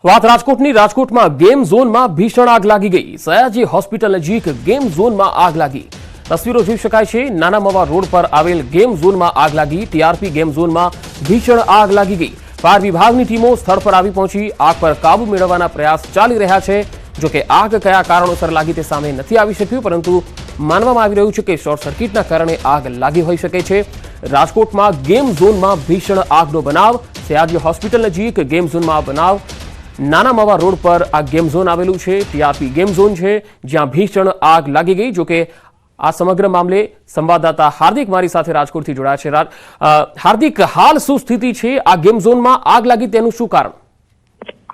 વાત રાજકોટની રાજકોટમાં ગેમ ઝોનમાં ભીષણ આગ લાગી ગઈ। સયાજી હોસ્પિટલ નજીક ગેમ ઝોનમાં આગ લાગી। તસવીરો જોઈ શકાય છે। નાના મવા રોડ પર આવેલ ગેમ ઝોનમાં આગ લાગી। ટીઆરપી ગેમ ઝોનમાં ભીષણ આગ લાગી ગઈ। ફાયર વિભાગની ટીમો સ્થળ પર આવી પહોંચી આગ પર કાબુ મેળવવાના પ્રયાસ ચાલી રહ્યા છે। જો કે આગ કયા કારણોસર લાગી તે સામે નથી આવી શક્યું, પરંતુ માનવામાં આવી રહ્યું છે કે શોર્ટ સર્કિટના કારણે આગ લાગી હોઈ શકે છે। રાજકોટમાં ગેમ ઝોનમાં ભીષણ આગનો બનાવ। સયાજી હોસ્પિટલ નજીક ગેમ ઝોનમાં બનાવ। નાના મવા રોડ પર આ ગેમ ઝોન આવેલું છે। ટીઆરપી ગેમ ઝોન છે જ્યાં ભીષણ આગ લાગી ગઈ। જો કે આ સમગ્ર મામલે સંવાદદાતા હાર્દિક મારી સાથે રાજકોટથી જોડાયા છે। હાર્દિક, હાલ શું સ્થિતિ છે? આ ગેમ ઝોનમાં આગ લાગી તેનું શું કારણ?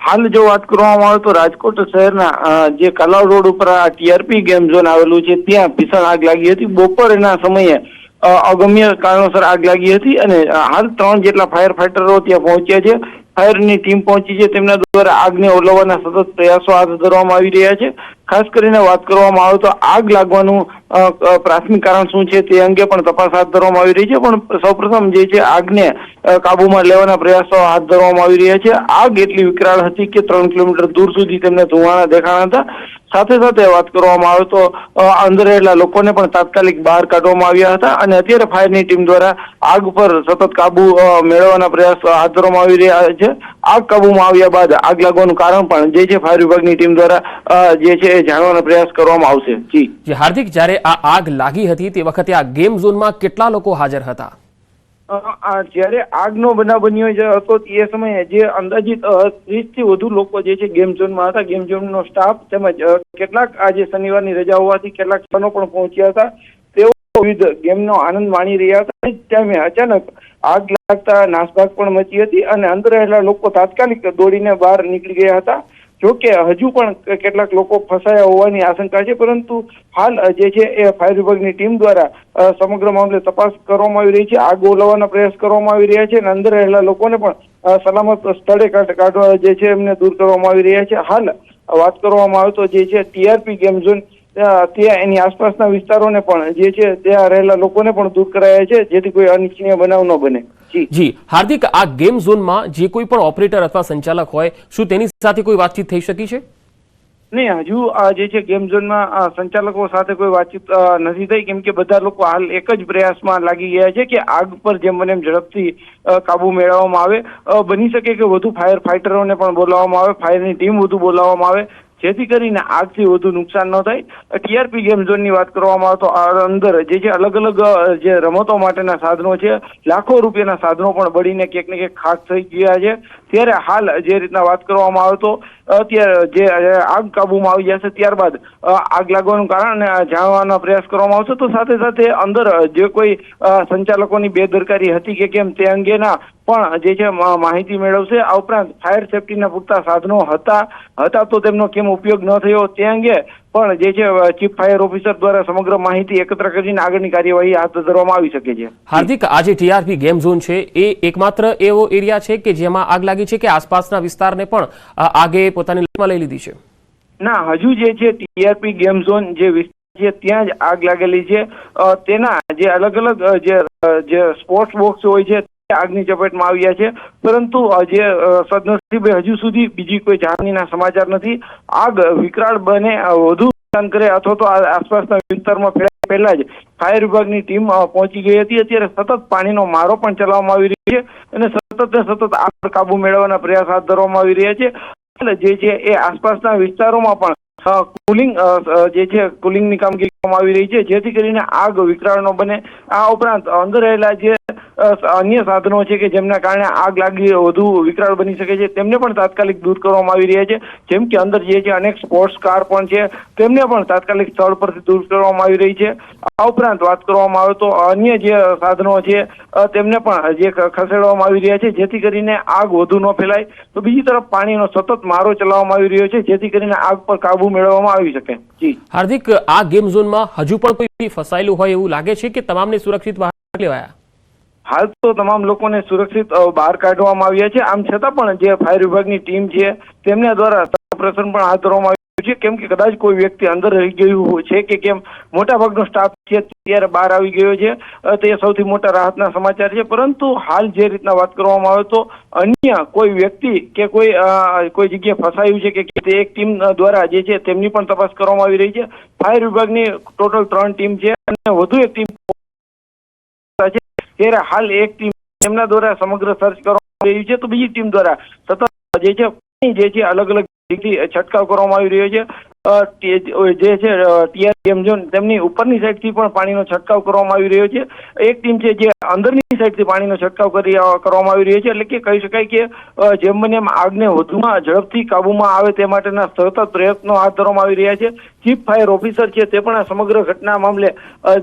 હાલ જો વાત કરવામાં આવે તો રાજકોટ શહેરના જે કલાવ રોડ ઉપર આ ટીઆરપી ગેમ ઝોન આવેલું છે ત્યાં ભીષણ આગ લાગી હતી। બપોરના સમયે અગમ્ય કારણોસર આગ લાગી હતી અને હાલ 3 જેટલા ફાયર ફાઈટરો ત્યાં પહોંચ્યા છે। ફાયરની ટીમ પહોંચી છે। તેમના દ્વારા આગને ઓલવવાના સતત પ્રયાસો હાથ ધરવામાં આવી રહ્યા છે। ખાસ કરીને વાત કરવામાં આવે તો આગ લાગવાનું પ્રાથમિક કારણ શું છે તે અંગે પણ તપાસ હાથ ધરવામાં આવી રહી છે। પણ સૌપ્રથમ જે છે આગને કાબુમાં લેવાના પ્રયાસો હાથ ધરવામાં આવી રહ્યા છે। આગ એટલી વિકરાળ હતી કે 3 કિલોમીટર દૂર સુધી તેમને ધુમાડા દેખાણા હતા। સાથે સાથે વાત કરવામાં આવે તો અંદર રહેલા લોકોને પણ તાત્કાલિક બહાર કાઢવામાં આવ્યા હતા અને અત્યારે ફાયરની ટીમ દ્વારા આગ પર સતત કાબુ મેળવવાના પ્રયાસ હાથ ધરવામાં આવી રહ્યા છે। આગ કાબુમાં આવ્યા બાદ આગ લાગવાનું કારણ પણ જે છે ફાયર વિભાગની ટીમ દ્વારા જે છે એ જાણવાનો પ્રયાસ કરવામાં આવશે। જી હાર્દિક, જ્યારે આ આગ લાગી હતી તે વખતે આ ગેમ ઝોનમાં કેટલા લોકો હાજર હતા? જયારે આગનો બનાવ બન્યો હતો એ સમયે જે અંદાજિત 30 થી વધુ લોકો જે છે ગેમ ઝોનમાં હતા। ગેમ ઝોનનો સ્ટાફ તેમજ કેટલાક આજે શનિવારની રજા હોવાથી કેટલાક સ્થાનો પણ પહોંચ્યા હતા। તેઓ વિવિધ ગેમનો આનંદ માણી રહ્યા હતા। ત્યાં અચાનક આગ લાગતા નાસભાગ પણ મચી હતી અને અંદર રહેલા લોકો તાત્કાલિક દોડીને બહાર નીકળી ગયા હતા। જો કે હજુ પણ કેટલાક લોકો ફસાયા હોવાની આશંકા છે, પરંતુ હાલ જે છે એ ફાયર વિભાગની ટીમ દ્વારા સમગ્ર મામલે તપાસ કરવામાં આવી રહી છે। આગ ઓલવવાના પ્રયાસ કરવામાં આવી રહ્યા છે અને અંદર રહેલા લોકોને પણ સલામત સ્થળે કાઢવા જે છે એમને દૂર કરવામાં આવી રહ્યા છે। હાલ વાત કરવામાં આવે તો જે છે ટીઆરપી ગેમ ઝોન ત્યાં એની આસપાસના વિસ્તારોને પણ જે છે ત્યાં રહેલા લોકોને પણ દૂર કરાયા છે, જેથી કોઈ અનિચ્છનીય બનાવ ન બને। જી હાર્દિક, આ ગેમ ઝોનમાં જે કોઈ પણ ઓપરેટર અથવા સંચાલક હોય, શું તેની સાથે કોઈ વાતચીત થઈ શકી છે? નહીં, હજુ જે છે ગેમ ઝોનમાં સંચાલકો સાથે કોઈ વાતચીત નથી થઈ, કેમ કે બધા લોકો હાલ એક જ પ્રયાસમાં લાગી ગયા છે કે આગ પર જેમ બને એમ ઝડપથી કાબુ મેળવવામાં આવે। બની શકે કે વધુ ફાયર ફાઈટરોને પણ બોલાવવામાં આવે, ફાયરની ટીમ વધુ બોલાવવામાં આવે, જેથી કરીને આગથી વધુ નુકસાન ન થાય। ટીઆરપી ગેમ ઝોનની વાત કરવામાં આવે તો અંદર જે છે અલગ અલગ જે રમતો માટેના સાધનો છે, લાખો રૂપિયાના સાધનો પણ બળીને ક્યાંક ને ક્યાંક ખાક થઈ ગયા છે। ત્યારે હાલ જે રીતના વાત કરવામાં આવે તો અત્યારે જે આગ કાબુમાં આવી જશે ત્યારબાદ આગ લાગવાનું કારણ જાણવાનો પ્રયાસ કરવામાં આવશે। તો સાથે સાથે અંદર જે કોઈ સંચાલકોની બેદરકારી હતી કે કેમ તે અંગેના પણ જે છે માહિતી મેળવશે। આ ઉપરાંત ફાયર સેફટીના પૂરતા સાધનો હતા તો તેમનો કેમ ઉપયોગ ન થયો તે અંગે પણ જે છે ચીફ ફાયર ઓફિસર દ્વારા સમગ્ર માહિતી એકત્ર કરીને આગળની કાર્યવાહી હાથ ધરવામાં આવી શકે છે। હાર્દિક, આજે ટીઆરપી ગેમ ઝોન છે એ એકમાત્ર એવો એરિયા છે કે જેમાં આગ લાગી છે કે આસપાસના વિસ્તારને પણ આગે પોતાની લપેટમાં લઈ લીધી છે? ના, હજુ જે છે ટીઆરપી ગેમ ઝોન જે વિસ્તાર છે ત્યાં જ આગ લાગેલી છે। તેના જે અલગ અલગ જે સ્પોર્ટ્સ બોક્સ હોય છે આગની ચપેટમાં આવ્યા છે, પરંતુ જે સદનસીબે હજુ સુધી બીજી કોઈ જાનહાનિના સમાચાર નથી। આગ વિકરાળ બને, વધુ નુકસાન કરે અથવા તો આસપાસના વિસ્તારમાં ફેલાય પહેલા જ ફાયર વિભાગની ટીમ પહોંચી ગઈ હતી। અત્યારે સતત પાણીનો મારો પણ ચલાવવામાં આવી રહ્યો છે અને સતત આગ પર કાબુ મેળવવાના પ્રયાસ હાથ ધરવામાં આવી રહ્યા છે। જે છે એ આસપાસના વિસ્તારોમાં પણ કુલિંગની કામગીરી કરવામાં આવી રહી છે, જેથી કરીને આગ વિકરાળ ન બને। આ ઉપરાંત અંદર રહેલા જે અન્ય સાધનો છે કે જેમના કારણે આગ લાગી વધુ વિકરાળ બની શકે છે તેમને પણ તાત્કાલિક દૂર કરવામાં આવી રહ્યા છે। જેમ કે અંદર જે છે અનેક સ્પોર્ટ્સ કાર પણ છે, તેમને પણ તાત્કાલિક સ્થળ પરથી દૂર કરવામાં આવી રહી છે। આ ઉપરાંત વાત કરવામાં આવે તો અન્ય જે સાધનો છે તેમને પણ જે ખસેડવામાં આવી રહ્યા છે, જેથી કરીને આગ વધુ ન ફેલાય। તો બીજી તરફ પાણીનો સતત મારો ચલાવવામાં આવી રહ્યો છે, જેથી કરીને આગ પર કાબુ મેળવવામાં આવી શકે। જી હાર્દિક, આ ગેમ ઝોનમાં હજુ પણ કોઈ ફસાયેલું હોય એવું લાગે છે કે તમામને સુરક્ષિત બહાર લેવાયા? હાલ તો તમામ લોકોને સુરક્ષિત બહાર કાઢવામાં આવ્યા છે। આમ છતાં પણ જે ફાયર વિભાગની ટીમ છે તેમના દ્વારા ઓપરેશન પણ હાથ ધરવામાં આવ્યું છે, કેમ કે કદાચ કોઈ વ્યક્તિ અંદર રહી ગયું છે કે કેમ. મોટાભાગનો સ્ટાફ છે ત્યારે બહાર આવી ગયો છે, તે સૌથી મોટા રાહતના સમાચાર છે. પરંતુ હાલ જે રીતના વાત કરવામાં આવે તો અન્ય કોઈ વ્યક્તિ કે કોઈ જગ્યાએ ફસાયું છે કે તે એક ટીમ દ્વારા જે છે તેમની પણ તપાસ કરવામાં આવી રહી છે. ફાયર વિભાગની ટોટલ 3 ટીમ છે અને વધુ એક ટીમ છે, ત્યારે હાલ એક ટીમ તેમના દ્વારા સમગ્ર સર્ચ કરવામાં આવી રહ્યું છે, તો બીજી ટીમ દ્વારા સતત જે છે અલગ અલગ છંટકાવ કરવામાં આવી રહ્યો છે. જે છે ટીઆર ગેમ ઝોન તેમની ઉપરની સાઈડથી પણ પાણીનો છંટકાવ કરવામાં આવી રહ્યો છે. એક ટીમ છે જે અંદરની સાઈડથી પાણીનો છંટકાવ કરવામાં આવી રહ્યો છે. એટલે કે કહી શકાય કે જેમ બને એમ આગને વધુમાં ઝડપથી કાબૂમાં આવે તે માટેના સતત પ્રયત્નો હાથ ધરવામાં આવી રહ્યા છે. ચીફ ફાયર ઓફિસર છે તે પણ આ સમગ્ર ઘટના મામલે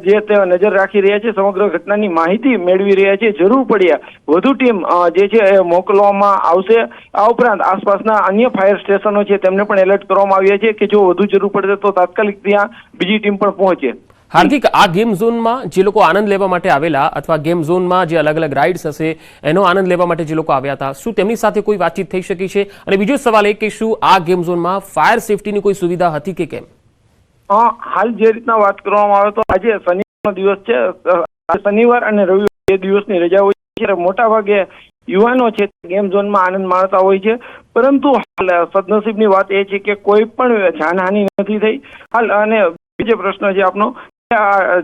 જે તે નજર રાખી રહ્યા છે, સમગ્ર ઘટનાની માહિતી મેળવી રહ્યા છે. જરૂર પડ્યા વધુ ટીમ જે છે એ મોકલવામાં આવશે. આ ઉપરાંત આસપાસના અન્ય ફાયર સ્ટેશનો છે તેમને પણ એલર્ટ કરવામાં આવ્યા છે કે જો વધુ જરૂર પડે તો તાત્કાલિક ત્યાં બીજી ટીમ પણ પહોંચે. હાર્દિક, આ ગેમ ઝોનમાં જે લોકો આનંદ લેવા માટે આવેલા અથવા ગેમ ઝોનમાં જે અલગ અલગ રાઇડ્સ હશે એનો આનંદ લેવા માટે જે લોકો આવ્યા હતા, શું તેમની સાથે કોઈ વાતચીત થઈ શકી છે? અને બીજો સવાલ એ કે શું આ ગેમ ઝોનમાં ફાયર સેફટીની કોઈ સુવિધા હતી કે કેમ? હાલ જે રીતના વાત કરવામાં આવે તો આજે શનિવારનો દિવસ છે. શનિવાર અને રવિવાર 2 દિવસની રજા હોય છે. મોટા ભાગે યુવાનો છે ગેમ ઝોનમાં આનંદ માણતા હોય છે, પરંતુ હાલ સદનસીબની વાત એ છે કે કોઈ પણ જાનહાનિ નથી થઈ હાલ. અને બીજો પ્રશ્ન છે આપનો,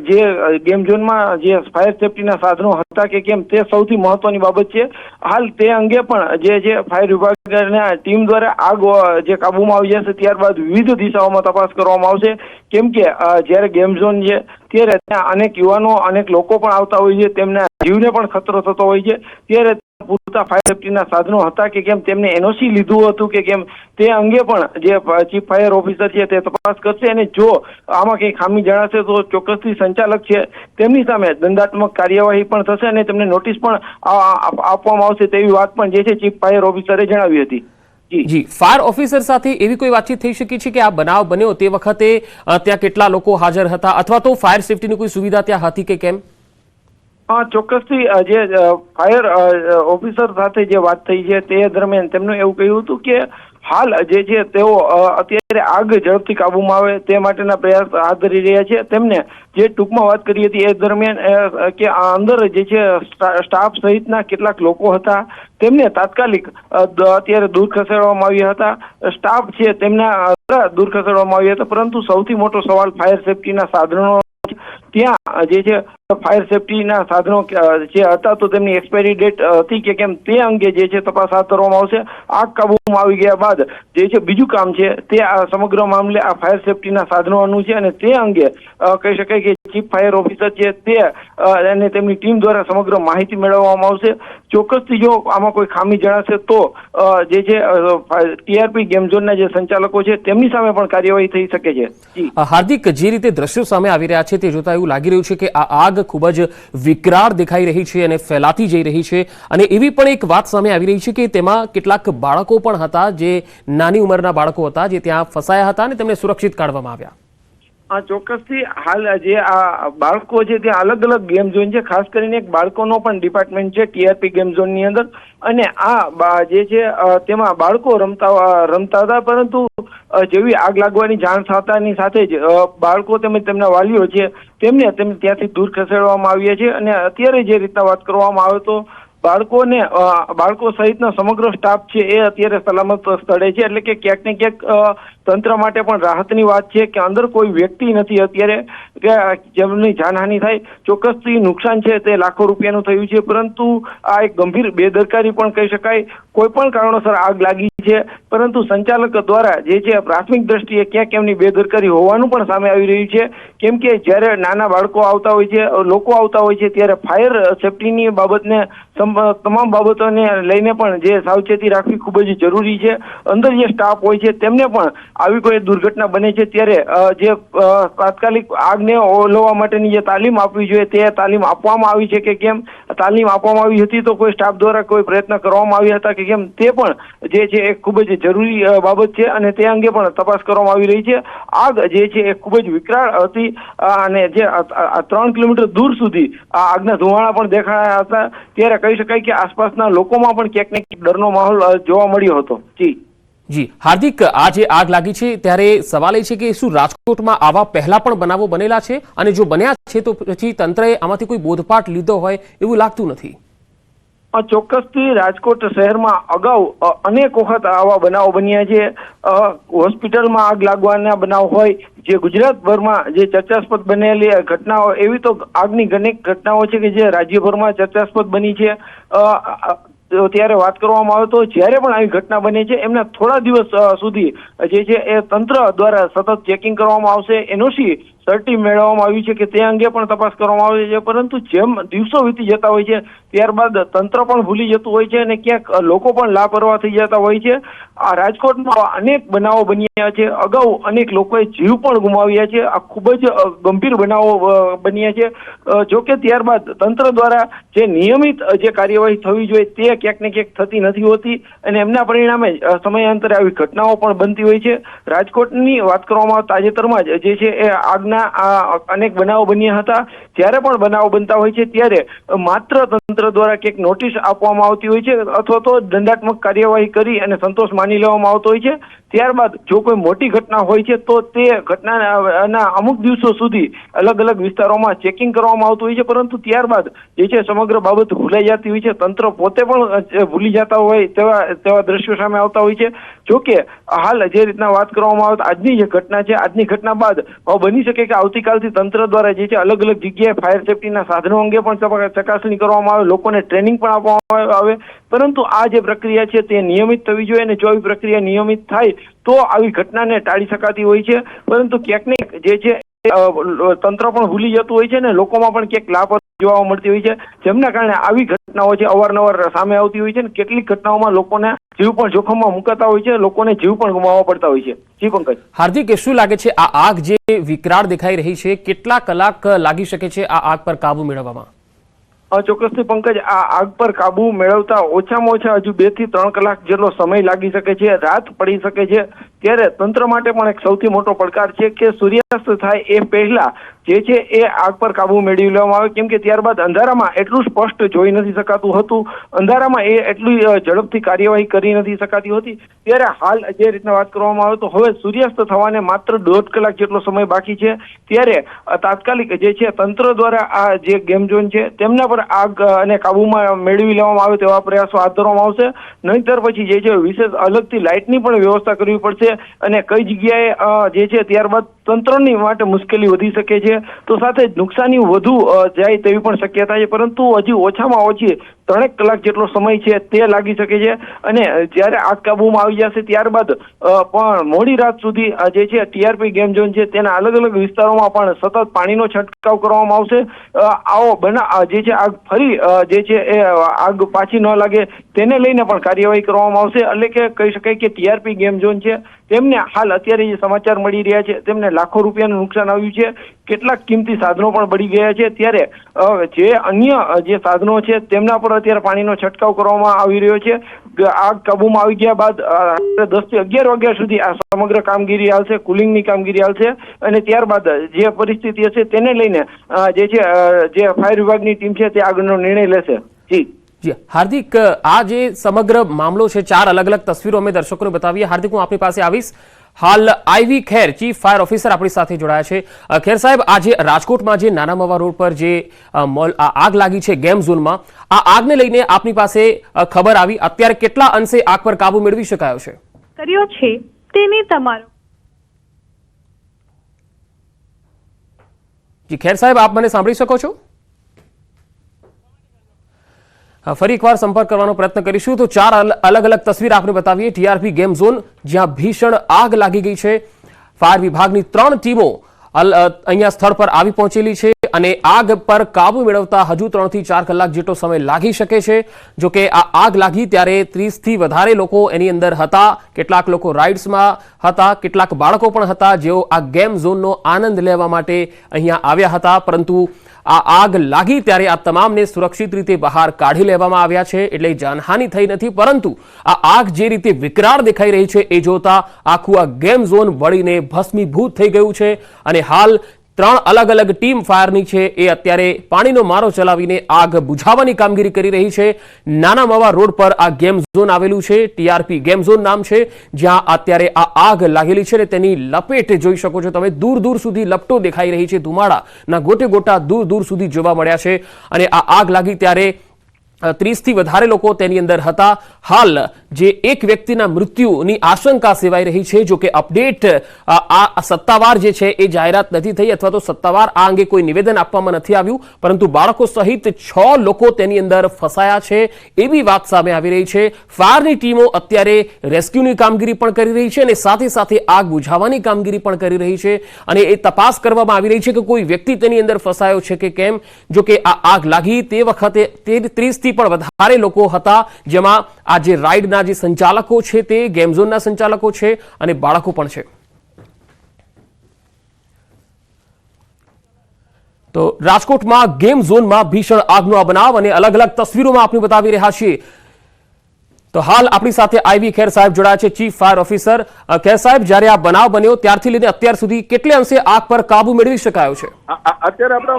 જે ગેમ ઝોનમાં જે ફાયર સેફટીના સાધનો હતા કે કેમ તે સૌથી મહત્વની બાબત છે. હાલ તે અંગે પણ જે છે ફાયર વિભાગના ટીમ દ્વારા આગ જે કાબૂમાં આવી જશે ત્યારબાદ વિવિધ દિશાઓમાં તપાસ કરવામાં આવશે. કેમ કે જ્યારે ગેમ ઝોન છે ત્યારે ત્યાં અનેક યુવાનો અનેક લોકો પણ આવતા હોય છે, તેમના જીવને પણ ખતરો થતો હોય છે. ત્યારે પૂરતા ફાયર સેફટીના સાધનો હતા કે કેમ, તેમને એનઓસી લીધું હતું કે કેમ, તે અંગે પણ જે ચીફ ફાયર ઓફિસર છે તે તપાસ કરશે. અને જો આમાં કંઈ ખામી જણાશે તો ચોક્કસથી સંચાલક છે તેમની સામે દંડાત્મક કાર્યવાહી પણ થશે અને તેમને નોટિસ પણ આપવામાં આવશે તેવી વાત પણ જે છે ચીફ ફાયર ઓફિસરે જણાવી હતી. જી, ફાયર ઓફિસર સાથે એવી કોઈ વાતચીત થઈ શકી છે કે આ બનાવ બન્યો તે વખતે ત્યાં કેટલા લોકો હાજર હતા અથવા તો ફાયર સેફટીની કોઈ સુવિધા ત્યાં હતી કે કેમ? ચોક્કસથી જે ફાયર ઓફિસર સાથે જે વાત થઈ છે તે દરમિયાન તેમનું એવું કહ્યું હતું કે હાલ જે છે તેઓ અત્યારે આગ ઝડપથી કાબૂમાં આવે તે માટેના પ્રયાસ હાથ ધરી રહ્યા છે. તેમને જે ટૂંકમાં વાત કરી હતી એ દરમિયાન કે અંદર જે છે સ્ટાફ સહિતના કેટલાક લોકો હતા તેમને તાત્કાલિક અત્યારે દૂર ખસેડવામાં આવ્યા હતા. સ્ટાફ છે તેમના દૂર ખસેડવામાં આવ્યા હતા, પરંતુ સૌથી મોટો સવાલ ફાયર સેફટીના સાધનો ત્યાં જે છે ફાયર સેફટીના સાધનો જે હતા તો તેમની એક્સપાયરી ડેટ હતી કે કેમ તે અંગે જે છે તપાસ હાથ ધરવામાં આવશે. આગ કાબૂમાં આવી ગયા બાદ જે છે બીજું કામ છે તે આ સમગ્ર મામલે આ ફાયર સેફટીના સાધનોનું છે અને તે અંગે કહી શકાય કે ચીફ ફાયર ઓફિસર છે તે અને તેમની ટીમ દ્વારા સમગ્ર માહિતી મેળવવામાં આવશે. ચોક્કસથી જો આમાં કોઈ ખામી જણાશે તો જે છે ટીઆરપી ગેમ ઝોનના જે સંચાલકો છે તેમની સામે પણ કાર્યવાહી થઈ શકે છે. હાર્દિક, જે રીતે દ્રશ્યો સામે આવી રહ્યા છે તે જોતા એવું લાગી રહ્યું છે કે આ આગ ખૂબ જ વિકરાળ દેખાઈ રહી છે અને ફેલાતી જઈ રહી છે. અને એવી પણ એક વાત સામે આવી રહી છે કે તેમાં કેટલાક બાળકો પણ હતા, જે નાની ઉંમરના બાળકો હતા, જે ત્યાં ફસાયા હતા અને તેમને સુરક્ષિત કાઢવામાં આવ્યા. ચોક્કસથી હાલ જે આ બાળકો છે ત્યાં અલગ અલગ ગેમ ઝોન છે, ખાસ કરીને એક બાળકોનો પણ ડિપાર્ટમેન્ટ છે ટીઆરપી ગેમ ઝોનની અંદર. અને આ જે છે તેમાં બાળકો રમતા હતા, પરંતુ જેવી આગ લાગવાની જાણ થતાની સાથે જ બાળકો તેમજ તેમના વાલીઓ છે તેમને ત્યાંથી દૂર ખસેડવામાં આવ્યા છે. અને અત્યારે જે રીતના વાત કરવામાં આવે તો બાળકો સહિતનો સમગ્ર સ્ટાફ છે એ અત્યારે સલામત સ્થળે છે. એટલે કે ક્યાંક ને ક્યાંક તંત્ર માટે પણ રાહતની વાત છે કે અંદર કોઈ વ્યક્તિ નથી અત્યારે કે જેમની જાનહાનિ થાય. ચોક્કસથી નુકસાન છે તે લાખો રૂપિયાનું થયું છે, પરંતુ આ એક ગંભીર બેદરકારી પણ કહી શકાય. કોઈ પણ કારણોસર આગ લાગી છે, પરંતુ સંચાલક દ્વારા જે છે પ્રાથમિક દ્રષ્ટિએ ક્યાંક એમની બેદરકારી હોવાનું પણ સામે આવી રહ્યું છે. કેમ કે જ્યારે નાના બાળકો આવતા હોય છે, લોકો આવતા હોય છે, ત્યારે ફાયર સેફટીની બાબતને તમામ બાબતોને લઈને પણ જે સાવચેતી રાખવી ખૂબ જ જરૂરી છે. અંદર જે સ્ટાફ હોય છે તેમને પણ આવી કોઈ દુર્ઘટના બને છે ત્યારે જે તાત્કાલિક આગને ઓલવવા માટેની જે તાલીમ આપવી જોઈએ તે તાલીમ આપવામાં આવી છે કે કેમ, તાલીમ આપવામાં આવી હતી તો કોઈ સ્ટાફ દ્વારા કોઈ પ્રયત્ન કરવામાં આવ્યા હતા કે કેમ, તે પણ જે છે એ ખૂબ જ જરૂરી બાબત છે અને તે અંગે પણ તપાસ કરવામાં આવી રહી છે. આગ જે છે એ ખૂબ જ વિકરાળ હતી અને જે 3 કિલોમીટર દૂર સુધી આ આગના ધુમાડા પણ દેખાયા હતા. ત્યારે કહી શકાય કે આસપાસના લોકોમાં પણ ક્યાંક ને ક્યાંક ડરનો માહોલ જોવા મળ્યો હતો. જી જી હાર્દિક, આ જે આગ લાગી છે ત્યારે સવાલ એ છે કે શું રાજકોટમાં આવા પહેલા પણ બનાવો બનેલા છે, અને જો બન્યા છે તો પછી તંત્રએ આમાંથી કોઈ બોધપાઠ લીધો હોય એવું લાગતું નથી. ચોક્કસથી રાજકોટ શહેરમાં અગાઉ અનેક વખત આવા બનાવો બન્યા છે. હોસ્પિટલમાં આગ લાગવાના બનાવ હોય, જે ગુજરાતભરમાં જે ચર્ચાસ્પદ બનેલી ઘટનાઓ, એવી તો આગની અનેક ઘટનાઓ છે કે જે રાજ્યભરમાં ચર્ચાસ્પદ બની છે. ત્યારે વાત કરવામાં આવે તો જ્યારે પણ આવી ઘટના બને છે એમના થોડા દિવસ સુધી જે છે એ તંત્ર દ્વારા સતત ચેકિંગ કરવામાં આવશે. એનઓસી સર્ટી મેળવવામાં આવી છે કે તે અંગે પણ તપાસ કરવામાં આવે છે, પરંતુ જેમ દિવસો વીતી જતા હોય છે ત્યારબાદ તંત્ર પણ ભૂલી જતું હોય છે અને ક્યાંક લોકો પણ લાપરવાહ થઈ જતા હોય છે. આ રાજકોટમાં અનેક બનાવો બન્યા છે, અગાઉ અનેક લોકોએ જીવ પણ ગુમાવ્યા છે. આ ખૂબ જ ગંભીર બનાવો બન્યા છે. જોકે ત્યારબાદ તંત્ર દ્વારા જે નિયમિત જે કાર્યવાહી થવી જોઈએ તે ક્યાંક ને ક્યાંક થતી નથી હોતી, અને એમના પરિણામે સમયાંતરે આવી ઘટનાઓ પણ બનતી હોય છે. રાજકોટની વાત કરવામાં આવે તાજેતરમાં જ જે છે એ આગના અનેક બનાવો બન્યા હતા. જ્યારે પણ બનાવો બનતા હોય છે ત્યારે માત્ર તંત્ર દ્વારા ક્યાંક નોટિસ આપવામાં આવતી હોય છે અથવા તો દંડાત્મક કાર્યવાહી કરી અને સંતોષ માની લેવામાં આવતો હોય છે. ત્યારબાદ જો કોઈ મોટી ઘટના હોય છે તો તે ઘટનાના અમુક દિવસો સુધી અલગ અલગ વિસ્તારોમાં ચેકિંગ કરવામાં આવતું હોય છે, પરંતુ ત્યારબાદ જે છે સમગ્ર બાબત ભૂલાઈ જતી હોય છે. તંત્ર પોતે પણ ભૂલી જતા હોય તેવા દ્રશ્યો સામે આવતા હોય છે. જોકે હાલ જે રીતના વાત કરવામાં આવે આજની જે ઘટના છે, આજની ઘટના બાદ બની શકે કે આવતીકાલથી તંત્ર દ્વારા જે છે અલગ અલગ જગ્યાએ ફાયર સેફટીના સાધનો અંગે પણ ચકાસણી કરવામાં આવે, લોકોને ટ્રેનિંગ પણ આપવામાં આવે. પરંતુ આ જે પ્રક્રિયા છે તે નિયમિત થવી જોઈએ, અને જો આવી પ્રક્રિયા નિયમિત થાય તો આવી ઘટનાને ટાળી શકાતી હોય છે. પરંતુ ક્યાંક ને જે છે તંત્ર પણ ભૂલી જતું હોય છે અને લોકોમાં પણ ક્યાંક લાપરવાહી જોવા મળતી હોય છે, જેમના કારણે આવી ઘટનાઓ છે અવારનવાર સામે આવતી હોય છે અને કેટલીક ઘટનાઓમાં લોકોના જીવ પણ જોખમમાં મુકાતા હોય છે, લોકોને જીવ પણ ગુમાવવા પડતા હોય છે. જી પંકજ. હાર્દિક, શું લાગે છે આ આગ જે વિકરાળ દેખાઈ રહી છે, કેટલા કલાક લાગી શકે છે આ આગ પર કાબુ મેળવવામાં? ચોક્કસથી પંકજ, આ આગ પર કાબુ મેળવતા ઓછામાં ઓછા હજુ 2 થી 3 કલાક જેટલો સમય લાગી શકે છે, રાત પડી શકે છે. ત્યારે તંત્ર માટે પણ એક સૌથી મોટો પડકાર છે કે સૂર્યાસ્ત થાય એ પહેલા જે છે એ આગ પર કાબુ મેળવી લેવામાં આવે, કેમ કે ત્યારબાદ અંધારામાં એટલું સ્પષ્ટ જોઈ નથી શકાતું હતું, અંધારામાં એ એટલી ઝડપથી કાર્યવાહી કરી નથી શકાતી હોતી. ત્યારે હાલ જે રીતના વાત કરવામાં આવે તો હવે સૂર્યાસ્ત થવાને માત્ર 1.5 કલાક જેટલો સમય બાકી છે. ત્યારે તાત્કાલિક જે છે તંત્ર દ્વારા આ જે ગેમ ઝોન છે તેમના પર આગ અને કાબુમાં મેળવી લેવામાં આવે તેવા પ્રયાસો હાથ ધરવામાં આવશે. નહીંતર પછી જે છે વિશેષ અલગથી લાઇટની પણ વ્યવસ્થા કરવી પડશે, અને કઈ જગ્યાએ જે છે ત્યારબાદ તંત્રની માટે મુશ્કેલી વધી શકે છે, તો સાથે જ નુકસાની વધુ જાય તેવી પણ શક્યતા છે. પરંતુ હજી ઓછામાં ઓછી 3 કલાક જેટલો સમય છે તે લાગી શકે છે, અને જ્યારે આગ કાબુમાં આવી જશે ત્યારબાદ પણ મોડી રાત સુધી જે છે ટીઆરપી ગેમ ઝોન છે તેના અલગ અલગ વિસ્તારોમાં પણ સતત પાણીનો છંટકાવ કરવામાં આવશે. આવો જે છે આગ ફરી જે છે એ આગ પાછી ન લાગે તેને લઈને પણ કાર્યવાહી કરવામાં આવશે. એટલે કે કહી શકાય કે ટીઆરપી ગેમ ઝોન છે તેમને હાલ અત્યારે જે સમાચાર મળી રહ્યા છે તેમને લાખો રૂપિયાનું નુકસાન આવ્યું છે, કેટલાક કિંમતી સાધનો પણ બળી ગયા છે. ત્યારે જે અન્ય જે સાધનો છે તેમના પર અત્યારે પાણીનો છંટકાવ કરવામાં આવી રહ્યો છે. આગ કાબુમાં આવી ગયા બાદ 10 થી 11 વાગ્યા સુધી આ સમગ્ર કામગીરી હાલશે, કુલિંગની કામગીરી હાલશે, અને ત્યારબાદ જે પરિસ્થિતિ હશે તેને લઈને જે છે જે ફાયર વિભાગની ટીમ છે તે આગળનો નિર્ણય લેશે. જી હાર્દિક, આ જે સમગ્ર મામલો છે 4 અલગ અલગ તસવીરો અમે દર્શકોને બતાવીએ. હાર્દિક, હું આપની પાસે આવીશ. હાલ આઈવી ખેર, ચીફ ફાયર ઓફિસર આપણી સાથે જોડાયા છે. ખેર સાહેબ, આજે રાજકોટમાં જે નાના મવા રોડ પર જે આગ લાગી છે ગેમ ઝોનમાં, આ આગને લઈને આપની પાસે ખબર આવી, અત્યારે કેટલા અંશે આગ પર કાબુ મેળવી શકાયો છે? કર્યો છે તેને તમારો. જી ખેર સાહેબ, આપ મને સાંભળી શકો છો? ફરી એકવાર સંપર્ક કરવાનો પ્રયત્ન કરીશું. તો 4 અલગ અલગ તસવીર આપણે બતાવીએ. ટીઆરપી ગેમ ઝોન જ્યાં ભીષણ આગ લાગી ગઈ છે. ફાયર વિભાગની 3 ટીમો અહીંયા સ્થળ પર આવી પહોંચેલી છે, અને આગ પર કાબુ મેળવતા હજુ 3 થી 4 કલાક જેટલો સમય લાગી શકે છે. જો કે આ આગ લાગી ત્યારે 30 થી વધારે લોકો એની અંદર હતા. કેટલાક લોકો રાઇડ્સમાં હતા, કેટલાક બાળકો પણ હતા જેઓ આ ગેમ ઝોનનો આનંદ લેવા માટે અહીંયા આવ્યા હતા. પરંતુ આ આગ લાગી ત્યારે આ તમામને સુરક્ષિત રીતે બહાર કાઢી લેવામાં આવ્યા છે, એટલે જાનહાનિ થઈ નથી. પરંતુ આ આગ જે રીતે વિકરાળ દેખાઈ રહી છે એ જોતા આખું આ ગેમ ઝોન બળીને ભસ્મીભૂત થઈ ગયું છે, અને હાલ ત્રણ અલગ અલગ ટીમ ફાયરની છે એ અત્યારે પાણીનો મારો ચલાવીને આગ બુઝાવવાની કામગીરી કરી રહી છે. નાના મવા રોડ પર આ ગેમ ઝોન આવેલું છે. ટીઆરપી ગેમ ઝોન નામ છે, જ્યાં અત્યારે આ આગ લાગેલી છે અને તેની લપેટ જોઈ શકો છો તમે. દૂર દૂર સુધી લપટો દેખાઈ રહી છે. ધુમાડાના ગોટે ગોટા દૂર દૂર સુધી જોવા મળ્યા છે. અને આ આગ લાગી ત્યારે 30 થી વધારે લોકો તેની અંદર હતા. હાલ જે એક વ્યક્તિના મૃત્યુની આશંકા સેવાઈ રહી છે. જો કે અપડેટ આ સત્તાવાર જે છે એ જાહેરાત નથી થઈ, અથવા તો સત્તાવાર આ અંગે કોઈ નિવેદન આપવામાં નથી આવ્યું, પરંતુ બાળકો સહિત 6 લોકો તેની અંદર ફસાયા છે એવી વાત સામે આવી રહી છે. ફાયરની ટીમો અત્યારે રેસ્ક્યુની કામગીરી પણ કરી રહી છે અને સાથે સાથે આગ બુઝાવવાની કામગીરી પણ કરી રહી છે. અને એ તપાસ કરવામાં આવી રહી છે કે કોઈ વ્યક્તિ તેની અંદર ફસાયો છે કે કેમ. જો કે આ આગ લાગી તે વખતે 30 થી પણ વધારે લોકો હતા, જેમાં આ જે રાઇડના જે સંચાલકો છે તે ગેમ ઝોનના સંચાલકો છે અને બાળકો પણ છે. તો રાજકોટમાં ગેમ ઝોનમાં ભીષણ આગનો આ બનાવ અને અલગ અલગ તસવીરોમાં આપણે બતાવી રહ્યા છીએ. તો હાલ આપણી સાથે આઈવી ખેર સાહેબ જોડાયા છે, ચીફ ફાયર ઓફિસર. ખેર સાહેબ, જ્યારે આ બનાવ બન્યો ત્યારથી લઈને અત્યાર સુધી કેટલે અંશે આગ પર કાબુ મેળવી શકાયો છે? અત્યારે આપણે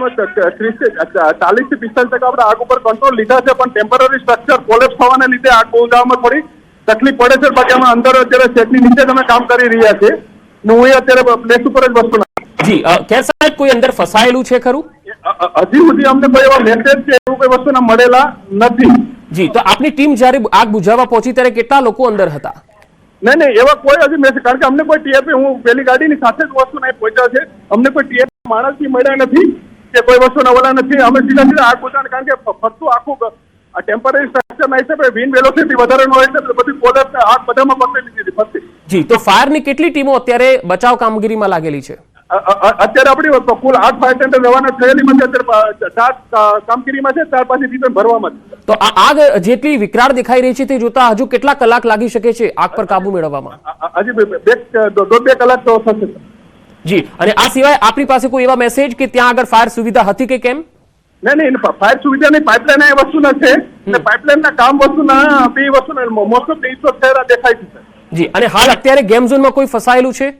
40 થી 45% આપણે આગ ઉપર કંટ્રોલ લીધા છે, પણ ટેમ્પરરી સ્ટ્રક્ચર કોલેપ્સ થવાને લીધે આગ બુઝાવવામાં થોડી તકલીફ પડે છે. બાકી અમે અંદર અત્યારે સેટની નીચે અમે કામ કરી રહ્યા છીએ. હું અત્યારે પ્લેસ ઉપર જ વસ્તુ જી ખેર સાહેબ, કોઈ અંદર ફસાયેલું છે ખરું? હજી સુધી અમને કોઈ એવા મેસેજ કે એવું કોઈ વસ્તુના મળેલા નથી. જી, તો આપની ટીમ જ્યારે આગ બુઝાવવા પહોંચી ત્યારે કેટલા લોકો અંદર હતા? નહીં, એવા કોઈ હજી મેસેજ, કારણ કે અમને કોઈ ટીએપી, હું પેલી ગાડીની સાથે જ વસ્તુ નહીં પહોંચ્યા છે, અમને કોઈ ટીએપી માણસથી મળ્યા નથી કે કોઈ વસ્તુના વલા નથી. અમે સીધા આગ બુઝાવવા, કારણ કે ફરતું આખું ટેમ્પરરી સ્ટ્રક્ચરના હિસાબે વિન્ડ વેલોસિટી વધારેનો હોય છે, બધી કોલેપ્સ આગ બધામાં પકડી લીધી ફરતી. જી, તો ફાયરની કેટલી ટીમો અત્યારે બચાવ કામગીરીમાં લાગેલી છે? અત્યારે આપણી કુલ 8 ફાયર ટેન્ડર રવાના થયેલી અત્યારે 4 કામગીરીમાં છે, 4 પાછી રિટર્ન ભરવામાં છે. તો આ આગ જેટલી વિકરાળ દેખાઈ રહી છે તે જોતા હજુ કેટલા કલાક લાગી શકે છે આગ પર કાબુ મેળવવામાં? હજી 2 કલાક તો થશે. જી, અને આ સિવાય આપણી પાસે કોઈ એવા મેસેજ કે ત્યાં આગળ ફાયર સુવિધા હતી કે કેમ? નહીં, ફાયર સુવિધાની પાઇપલાઇન એ વસ્તુના છે, પાઇપલાઇનના કામ વસ્તુના બે વસ્તુના મોસ્ટ ઓફ ઇસ્યુ દેખાય છે. જી, અને હાલ અત્યારે ગેમ ઝોનમાં કોઈ ફસાયેલું છે?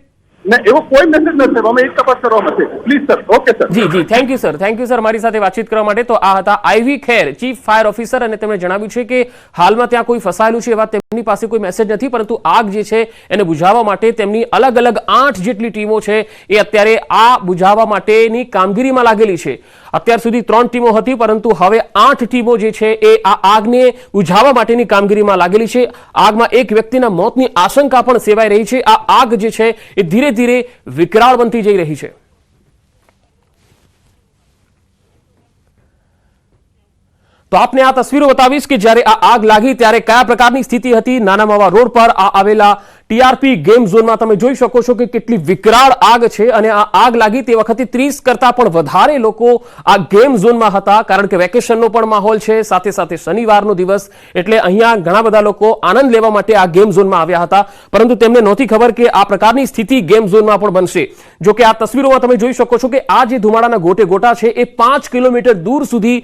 ના, એવો કોઈ મેસેજ નથી. અમે એક તપાસ કરવામાં છે. Please sir. Okay sir. જી, થેન્ક યુ સર મારી સાથે વાતચીત કરવા માટે. તો આ હતા I V Kher, chief fire officer, અને તેમણે જણાવ્યું છે કે હાલમાં ત્યાં કોઈ ફસાયેલું છે એવા તેમની પાસે કોઈ મેસેજ નથી, પરંતુ આગ જે છે એને બુઝાવવા માટે તેમની અલગ અલગ 8 જેટલી ટીમો છે એ અત્યારે આ બુઝાવવા માટેની કામગીરીમાં લાગેલી છે. અત્યાર સુધી 3 ટીમો હતી, પરંતુ હવે 8 ટીમો જે છે એ આ આગને બુઝાવવા માટેની કામગીરીમાં લાગેલી છે. આગમાં એક વ્યક્તિના મોતની આશંકા પણ સેવાઈ રહી છે. આ આગ જે છે એ ધીરે ધીરે વિકરાળ બનતી જઈ રહી છે. તો આપને આ તસવીરો બતાવીશ કે જ્યારે આ આગ લાગી ત્યારે કયા પ્રકારની સ્થિતિ હતી. નાના માવા રોડ પર આ આવેલા ટીઆરપી ગેમ ઝોનમાં તમે જોઈ શકો છો કે કેટલી વિકરાળ આગ છે. અને આ આગ લાગી તે વખતે 30 કરતા પણ વધારે લોકો આ ગેમ ઝોનમાં હતા, કારણ કે વેકેશનનો પણ માહોલ છે, સાથે સાથે શનિવારનો દિવસ, એટલે અહીંયા ઘણા બધા લોકો આનંદ લેવા માટે આ ગેમ ઝોનમાં આવ્યા હતા. પરંતુ તેમને નહોતી ખબર કે આ પ્રકારની સ્થિતિ ગેમ ઝોનમાં પણ બનશે. જો કે આ તસવીરોમાં તમે જોઈ શકો છો કે આ જે ધુમાડાના ગોટે ગોટા છે એ 5 કિલોમીટર દૂર સુધી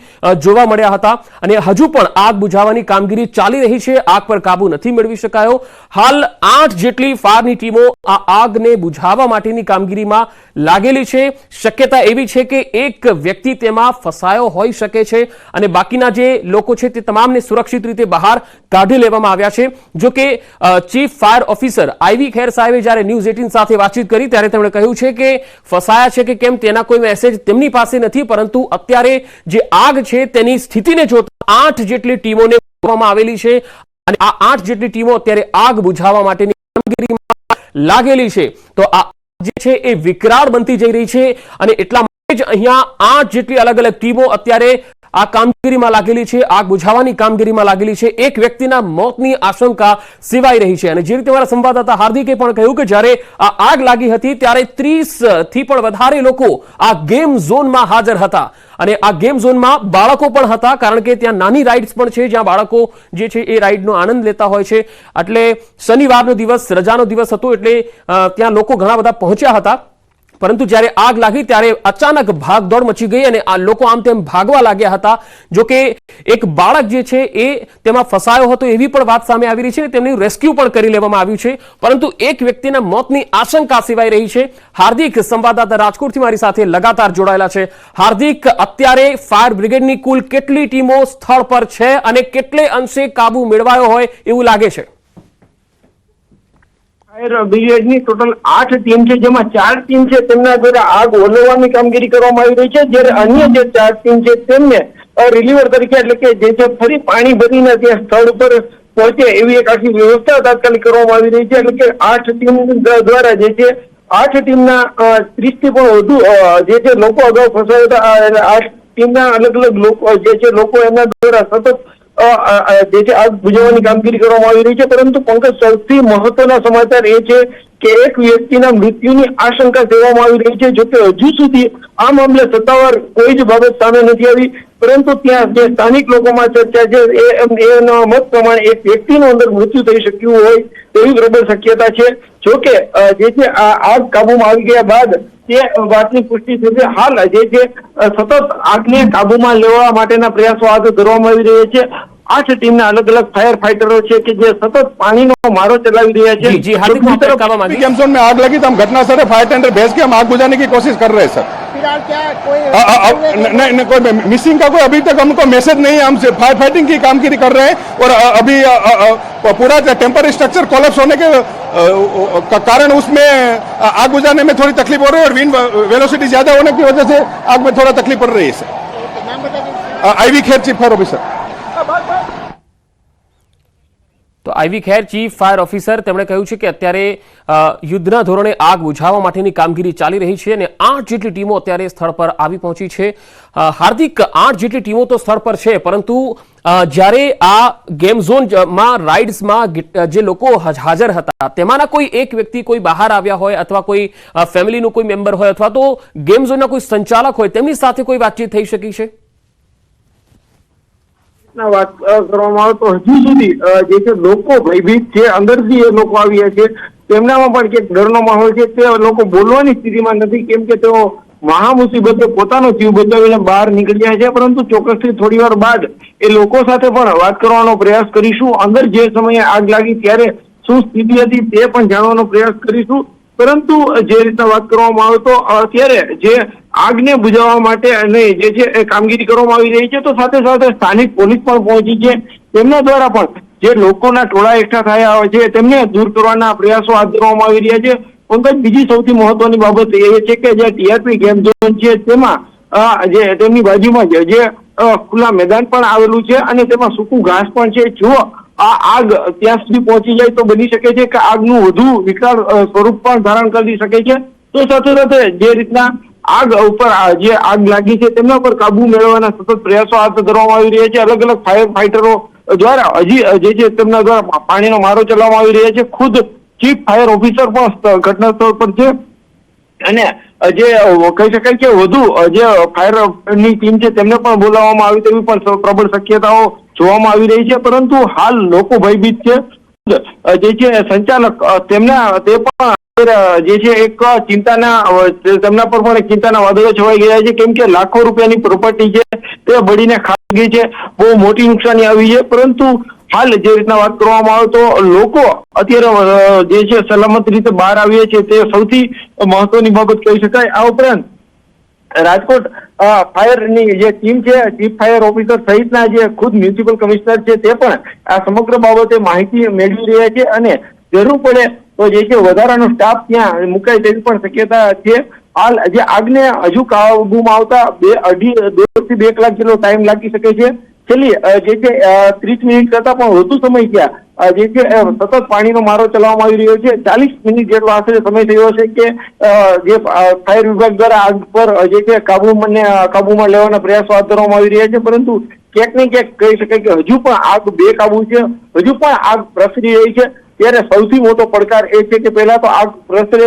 જોવા મળ્યા હતા. અને હજુ પણ આગ બુઝાવવાની કામગીરી ચાલી રહી છે. આગ પર કાબુ નથી મેળવી શકાયો. હાલ 8 જેટલી ફાયરની ટીમો આ આગને બુઝાવવા માટેની કામગીરીમાં લાગેલી છે. શક્યતા એવી છે કે એક વ્યક્તિ તેમાં ફસાયો હોઈ શકે છે અને બાકીના જે લોકો છે તે તમામને સુરક્ષિત રીતે બહાર કાઢી લેવામાં આવ્યા છે. જો કે ચીફ ફાયર ઓફિસર આઈવી ખેર સાહેબે જ્યારે ન્યૂઝ 18 સાથે વાતચીત કરી ત્યારે તેમણે કહ્યું છે કે ફસાયા છે કે કેમ તેના કોઈ મેસેજ તેમની પાસે નથી, પરંતુ અત્યારે જે આગ છે તેની સ્થિતિને જોતા 8 જેટલી ટીમોને બોલાવવામાં આવેલી છે અને આ 8 જેટલી ટીમો અત્યારે આગ બુઝાવવા માટેની કામગીરીમાં લાગેલી છે. તો આ જે છે એ વિકરાળ બનતી જઈ રહી છે અને એટલા માટે જ અહીંયા 8 જેટલી અલગ અલગ ટીમો અત્યારે આ કામગીરીમાં લાગેલી છે, આગ બુઝાવવાની કામગીરીમાં લાગેલી છે. એક વ્યક્તિના મોતની આશંકા સેવાઈ રહી છે. અને જે રીતે મારા સંવાદદાતા હાર્દિકે પણ કહ્યું કે જ્યારે આ આગ લાગી હતી ત્યારે 30 થી પણ વધારે લોકો આ ગેમ ઝોનમાં હાજર હતા. અને આ ગેમ ઝોનમાં બાળકો પણ હતા, કારણ કે ત્યાં નાની રાઇડ્સ પણ છે જ્યાં બાળકો જે છે એ રાઇડનો આનંદ લેતા હોય છે. એટલે શનિવારનો દિવસ, રજાનો દિવસ હતો, એટલે ત્યાં લોકો ઘણા બધા પહોંચ્યા હતા. પરંતુ જ્યારે આગ લાગી ત્યારે અચાનક ભાગદોડ મચી ગઈ અને આ લોકો આમ તેમ ભાગવા લાગ્યા હતા. જો કે એક બાળક જે છે એ તેમાં ફસાયો હતો એવી પણ વાત સામે આવી રહી છે. તેમનું રેસ્ક્યુ પણ કરી લેવામાં આવ્યું છે, પરંતુ એક વ્યક્તિના મોતની આશંકા સેવાઈ રહી છે. હાર્દિક, સંવાદદાતા રાજકોટથી મારી સાથે લગાતાર જોડાયેલા છે. હાર્દિક, અત્યારે ફાયર બ્રિગેડની કુલ કેટલી ટીમો સ્થળ પર છે અને કેટલે અંશે કાબુ મેળવાયો હોય એવું લાગે છે? ફાયર બ્રિગેડની ટોટલ 8 ટીમ છે, જેમાં 4 ટીમ છે તેમના દ્વારા આગ ઓલવવાની કામગીરી કરવામાં આવી રહી છે, જ્યારે અન્ય જે 4 ટીમ છે તેમને રિલીવર તરીકે એટલે કે જે છે ફરી પાણી ભરીને ત્યાં સ્થળ પર પહોંચે એવી એક આખી વ્યવસ્થા તાત્કાલિક કરવામાં આવી રહી છે. એટલે કે 8 ટીમ દ્વારા જે છે 8 ટીમના 30 થી પણ વધુ જે છે લોકો અગાઉ ફસાયા હતા. 8 ટીમના અલગ અલગ લોકો જે છે લોકો એમના દ્વારા સતત જે છે આગ બુઝાવવાની કામગીરી કરવામાં આવી રહી છે. પરંતુ પંકજ, સૌથી મહત્વના સમાચાર એ છે કે એક વ્યક્તિના મૃત્યુની આશંકા સેવામાં આવી રહી છે. જોકે હજુ સુધી આ મામલે સત્તાવાર કોઈ જ બાબત સામે નથી આવી, પરંતુ ત્યાં જે સ્થાનિક લોકોમાં ચર્ચા છે એના મત પ્રમાણે એક વ્યક્તિનું અંદર મૃત્યુ થઈ શક્યું હોય તેવી પ્રબળ શક્યતા છે. જોકે જે છે આ આગ કાબુમાં આવી ગયા બાદ તે વાતની પુષ્ટિ થશે. હાલ જે છે સતત આગને કાબુમાં લેવા માટેના પ્રયાસો હાથ ધરવામાં આવી રહ્યા છે. 8 ટીમના અલગ અલગ फायर फाइटरों છે કે જે સતત પાણીનો મારો ચલાવી રહ્યા છે. जी हार्दिक, मैं आपको कहना मांगी। गेम जोन में आग लगी तो हम घटना स्थल फायर टेंडर भेज के हम आग बुझाने की कोशिश कर रहे हैं सर। फिलहाल क्या कोई नहीं कोई मिसिंग का कोई अभी तक हमको मैसेज नहीं है। हम फायर फाइटिंग की कामगिरी कर रहे हैं और अभी पूरा टेम्पररी स्ट्रक्चर कोलैप्स होने के कारण उसमें आग बुझाने में थोड़ी तकलीफ हो रही है और विंड वेलोसिटी ज्यादा होने की वजह से आग में थोड़ा तकलीफ पड़ रही है sir. I V Kher chief fire officer. તો I V Kher, chief fire officer, તેમણે કહ્યું છે કે અત્યારે યુદ્ધના ધોરણે આગ બુઝાવવા માટેની કામગીરી ચાલી રહી છે અને 8 જેટલી ટીમો અત્યારે સ્થળ પર આવી પહોંચી છે. હાર્દિક, 8 જેટલી ટીમો તો સ્થળ પર છે, પરંતુ જ્યારે આ ગેમ ઝોનમાં રાઇડ્સમાં જે લોકો હાજર હતા તેમાંના કોઈ એક વ્યક્તિ કોઈ બહાર આવ્યા હોય અથવા કોઈ ફેમિલીનું કોઈ મેમ્બર હોય અથવા તો ગેમ ઝોનના કોઈ સંચાલક હોય તેમની સાથે કોઈ વાતચીત થઈ શકી છે? વાત કરવામાં આવે તો હજુ સુધી જે છે લોકો ભયભીત છે, અંદરથી એ લોકો આવ્યા છે, તેમનામાં પણ એક ડરનો માહોલ છે. તે લોકો બોલવાની સ્થિતિમાં નથી, કેમ કે તેઓ મહામુસીબતે પોતાનો જીવ બચાવીને બહાર નીકળ્યા છે. પરંતુ ચોક્કસથી થોડી વાર બાદ એ લોકો સાથે પણ વાત કરવાનો પ્રયાસ કરીશું. અંદર જે સમયે આગ લાગી ત્યારે શું સ્થિતિ હતી તે પણ જાણવાનો પ્રયાસ કરીશું. પરંતુ જે રીતના વાત કરવામાં આવે તો અત્યારે જે આગને બુઝાવવા માટે અને જે છે એ કામગીરી કરવામાં આવી રહી છે, તો સાથે સાથે સ્થાનિક પોલીસ પણ પહોંચી છે. તેમના દ્વારા પણ જે લોકોના ટોળા એકઠા થયા હોય છે તેમને દૂર કરવાના પ્રયાસો હાથ ધરવામાં આવી રહ્યા છે. પંકજ, બીજી સૌથી મહત્વની બાબત એ છે કે જે ટીઆરપી ગેમ ઝોન છે તેમાં જે તેમની બાજુમાં જે ખુલ્લા મેદાન પણ આવેલું છે અને તેમાં સૂકું ઘાસ પણ છે. જો આ આગ ત્યાં સુધી પહોંચી જાય તો બની શકે છે કે આગનું વધુ વિકરાળ સ્વરૂપ પણ ધારણ કરી શકે છે. તો સાથે સાથે જે રીતના આગ ઉપર જે આગ લાગી છે તેમના પર કાબુ મેળવવાના સતત પ્રયાસો હાથ ધરવામાં આવી રહ્યા છે. અલગ અલગ ફાયર ફાઈટરો દ્વારા હજી જે છે તેમના દ્વારા પાણીનો મારો ચલાવવામાં આવી રહ્યા છે. ખુદ ચીફ ફાયર ઓફિસર પણ ઘટના સ્થળ પર છે અને જે કહી શકાય કે વધુ જે ફાયરની ટીમ છે તેમને પણ બોલાવવામાં આવી તેવી પણ પ્રબળ શક્યતાઓ જોવામાં આવી રહી છે. પરંતુ હાલ લોકો ભયભીત છે. જે છે સંચાલક તે પણ જે છે એક ચિંતાના તેમના પર પણ એક ચિંતાના વાદળો છવાઈ ગયા છે, કેમ કે લાખો રૂપિયાની પ્રોપર્ટી છે તે બળીને ખાઈ ગઈ છે, બહુ મોટી નુકસાની આવી છે. પરંતુ હાલ જે રીતના વાત કરવામાં આવે તો લોકો અત્યારે જે છે સલામત રીતે બહાર આવ્યા છે તે સૌથી મહત્વની બાબત કહી શકાય. આ ઉપરાંત રાજકોટ ફાયરની જે ટીમ છે, ચીફ ફાયર ઓફિસર સહિતના જે ખુદ મ્યુનિસિપલ કમિશનર છે તે પણ આ સમગ્ર બાબતે માહિતી મેળવી રહ્યા છે અને જરૂર પડે તો જે છે વધારાનો સ્ટાફ ત્યાં મુકાય તેવી પણ શક્યતા છે. હાલ જે આગને હજુ કાબુમાં આવતા 1.5 થી 2 કલાક જેટલો ટાઈમ લાગી શકે છે. છેલ્લી જે છે 30 મિનિટ કરતા પણ વધુ સમય ત્યાં જે છે સતત પાણીનો મારો ચલાવવામાં આવી રહ્યો છે. 40 મિનિટ જેટલો આશરે સમય થયો છે કે જે ફાયર વિભાગ દ્વારા આગ પર જે છે કાબુમાં લેવાના પ્રયાસો હાથ ધરવામાં આવી રહ્યા છે. પરંતુ ક્યાંક ને ક્યાંક કહી શકાય કે હજુ પણ આગ બેકાબુ છે, હજુ પણ આગ પ્રસરી રહી છે. ત્યારે સૌથી મોટો પડકાર એ છે કે પહેલા તો આગ પ્રસરે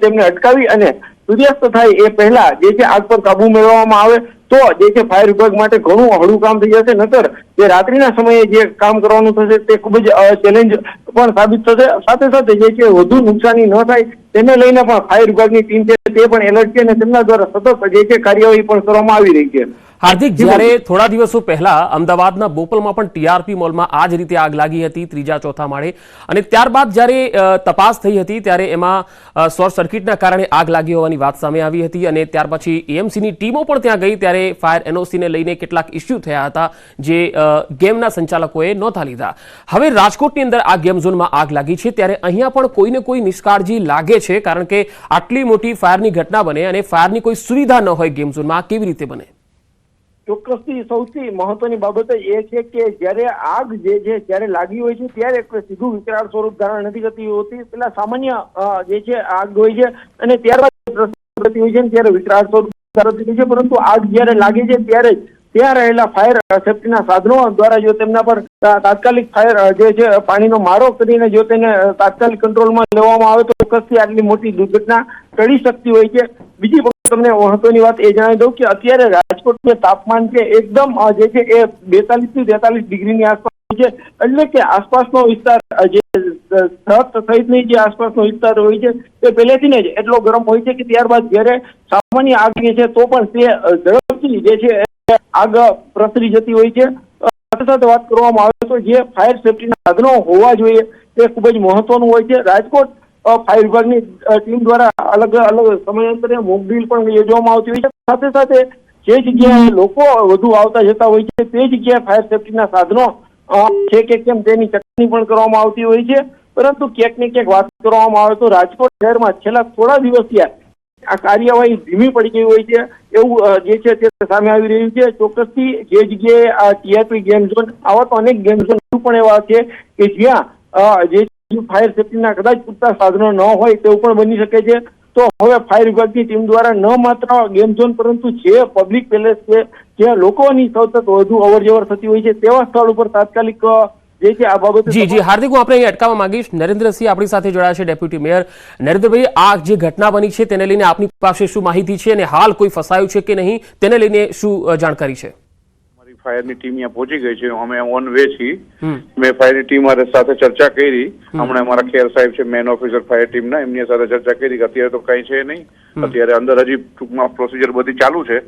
તેમને અટકાવી અને સૂર્યાસ્ત થાય એ પહેલા જે છે આગ પર કાબુ મેળવવામાં આવે તો જે છે ફાયર વિભાગ માટે ઘણું હળવું કામ થઈ જશે. નતર જે રાત્રિના સમયે જે કામ કરવાનું થશે તે ખૂબ જ ચેલેન્જ પણ સાબિત થશે. સાથે સાથે જે છે વધુ નુકસાની ન થાય તેને લઈને પણ ફાયર વિભાગની ટીમ છે તે પણ એલર્ટ છે અને તેમના દ્વારા સતત જે છે કાર્યવાહી પણ કરવામાં આવી રહી છે. હાર્દિક, જ્યારે થોડા દિવસો પહેલા અમદાવાદના બોપલમાં પણ ટીઆરપી મોલમાં આ જ રીતે આગ લાગી હતી, ત્રીજા ચોથા માળે, અને ત્યારબાદ જ્યારે તપાસ થઈ હતી ત્યારે એમાં શોર્ટ સર્કિટના કારણે આગ લાગી હોવાની વાત સામે આવી હતી અને ત્યાર પછી એએમસીની ટીમો પણ ત્યાં ગઈ ત્યારે ફાયર એનઓસીને લઈને કેટલાક ઇસ્યુ થયા હતા જે ગેમના સંચાલકોએ નહોતા લીધા. હવે રાજકોટની અંદર આ ગેમ ઝોનમાં આગ લાગી છે ત્યારે અહીંયા પણ કોઈને કોઈ નિષ્કાળજી લાગે છે, કારણ કે આટલી મોટી ફાયરની ઘટના બને અને ફાયરની કોઈ સુવિધા ન હોય ગેમ ઝોનમાં, આ કેવી રીતે બને? ચોક્કસથી સૌથી મહત્વની બાબત એ છે કે જ્યારે આગ જે છે જ્યારે લાગી હોય છે ત્યારે સીધું વિકરાળ સ્વરૂપ ધારણ નથી કરતી હોતી. પેલા સામાન્ય જે છે આગ હોય છે અને ત્યારબાદ થતી હોય છે ત્યારે વિકરાળ સ્વરૂપ ધારણ થતી છે, પરંતુ આગ જ્યારે લાગે છે ત્યારે ત્યાં રહેલા ફાયર સેફ્ટીના સાધનો દ્વારા જો તેમના પર તાત્કાલિક ફાયર જે છે પાણીનો મારો કરીને જો તેને તાત્કાલિક કંટ્રોલમાં લેવામાં આવે તો ચોક્કસથી આટલી મોટી દુર્ઘટના ટળી શકતી હોય છે. બીજી તમને મહત્વની વાત એ જણાવી દઉં કે અત્યારે રાજકોટનું તાપમાન છે એકદમ જે છે એ 42 થી 43 ડિગ્રીની આસપાસ છે, એટલે કે આસપાસનો વિસ્તાર જે સહિતની જે આસપાસનો વિસ્તાર હોય છે તે પહેલેથી જ એટલો ગરમ હોય છે કે ત્યારબાદ જ્યારે સામાન્ય આગ છે તો પણ તે ઝડપથી જે છે આગ પ્રસરી જતી હોય છે. સાથે સાથે વાત કરવામાં આવે તો જે ફાયર સેફ્ટીના સાધનો હોવા જોઈએ તે ખૂબ જ મહત્વનું હોય છે. રાજકોટ ફાયર વિભાગની ટીમ દ્વારા અલગ અલગ સમયાંતરે મોક ડ્રીલ પણ યોજવામાં આવતી હોય છે. સાથે સાથે જે જગ્યાએ લોકો વધુ આવતા જતા હોય છે તે જગ્યાએ ફાયર સેફ્ટીના સાધનો છે કે કેમ તેની ચકાસણી પણ કરવામાં આવતી હોય છે. પરંતુ ક્યાંક ને ક્યાંક વાત કરવામાં આવે તો રાજકોટ શહેરમાં છેલ્લા થોડા દિવસથી આ કાર્યવાહી ધીમી પડી ગઈ હોય છે એવું જે છે તે સામે આવી રહ્યું છે. ચોક્કસથી જે જગ્યાએ આ ટીઆરપી ગેમ ઝોન, આવા તો અનેક ગેમ ઝોન પણ એવા છે કે જ્યાં જે ફાયર સેફ્ટીના કદાચ પૂરતા સાધનો ન હોય તેવું પણ બની શકે છે. તો હવે ફાયર વિભાગની ટીમ દ્વારા ન માત્ર ગેમ ઝોન પરંતુ જે પબ્લિક પેલેસ છે જ્યાં લોકોની સતત વધુ અવરજવર થતી હોય છે તેવા સ્થળ ઉપર તાત્કાલિક જે છે આ બાબતે જી હાર્દિક, હું આપણે અહીં અટકાવવા માંગીશ. નરેન્દ્રસિંહ આપણી સાથે જોડાયા છે, ડેપ્યુટી મેયર. નરેન્દ્રભાઈ, આ જે ઘટના બની છે તેને લઈને આપની પાસે શું માહિતી છે અને હાલ કોઈ ફસાયું છે કે નહીં તેને લઈને શું જાણકારી છે? ફાયરની ટીમ અહીંયા પહોંચી ગઈ છે, અમે ઓન વે છીએ. મેં ફાયરની ટીમ સાથે ચર્ચા કરી. હમણાં અમારા ખેર સાહેબ છે મેન ઓફિસર ફાયર ટીમના, એમની સાથે ચર્ચા કરી કે અત્યારે તો કઈ છે નહીં, અત્યારે અંદર હજી ટૂંકમાં પ્રોસિજર બધી ચાલુ છે.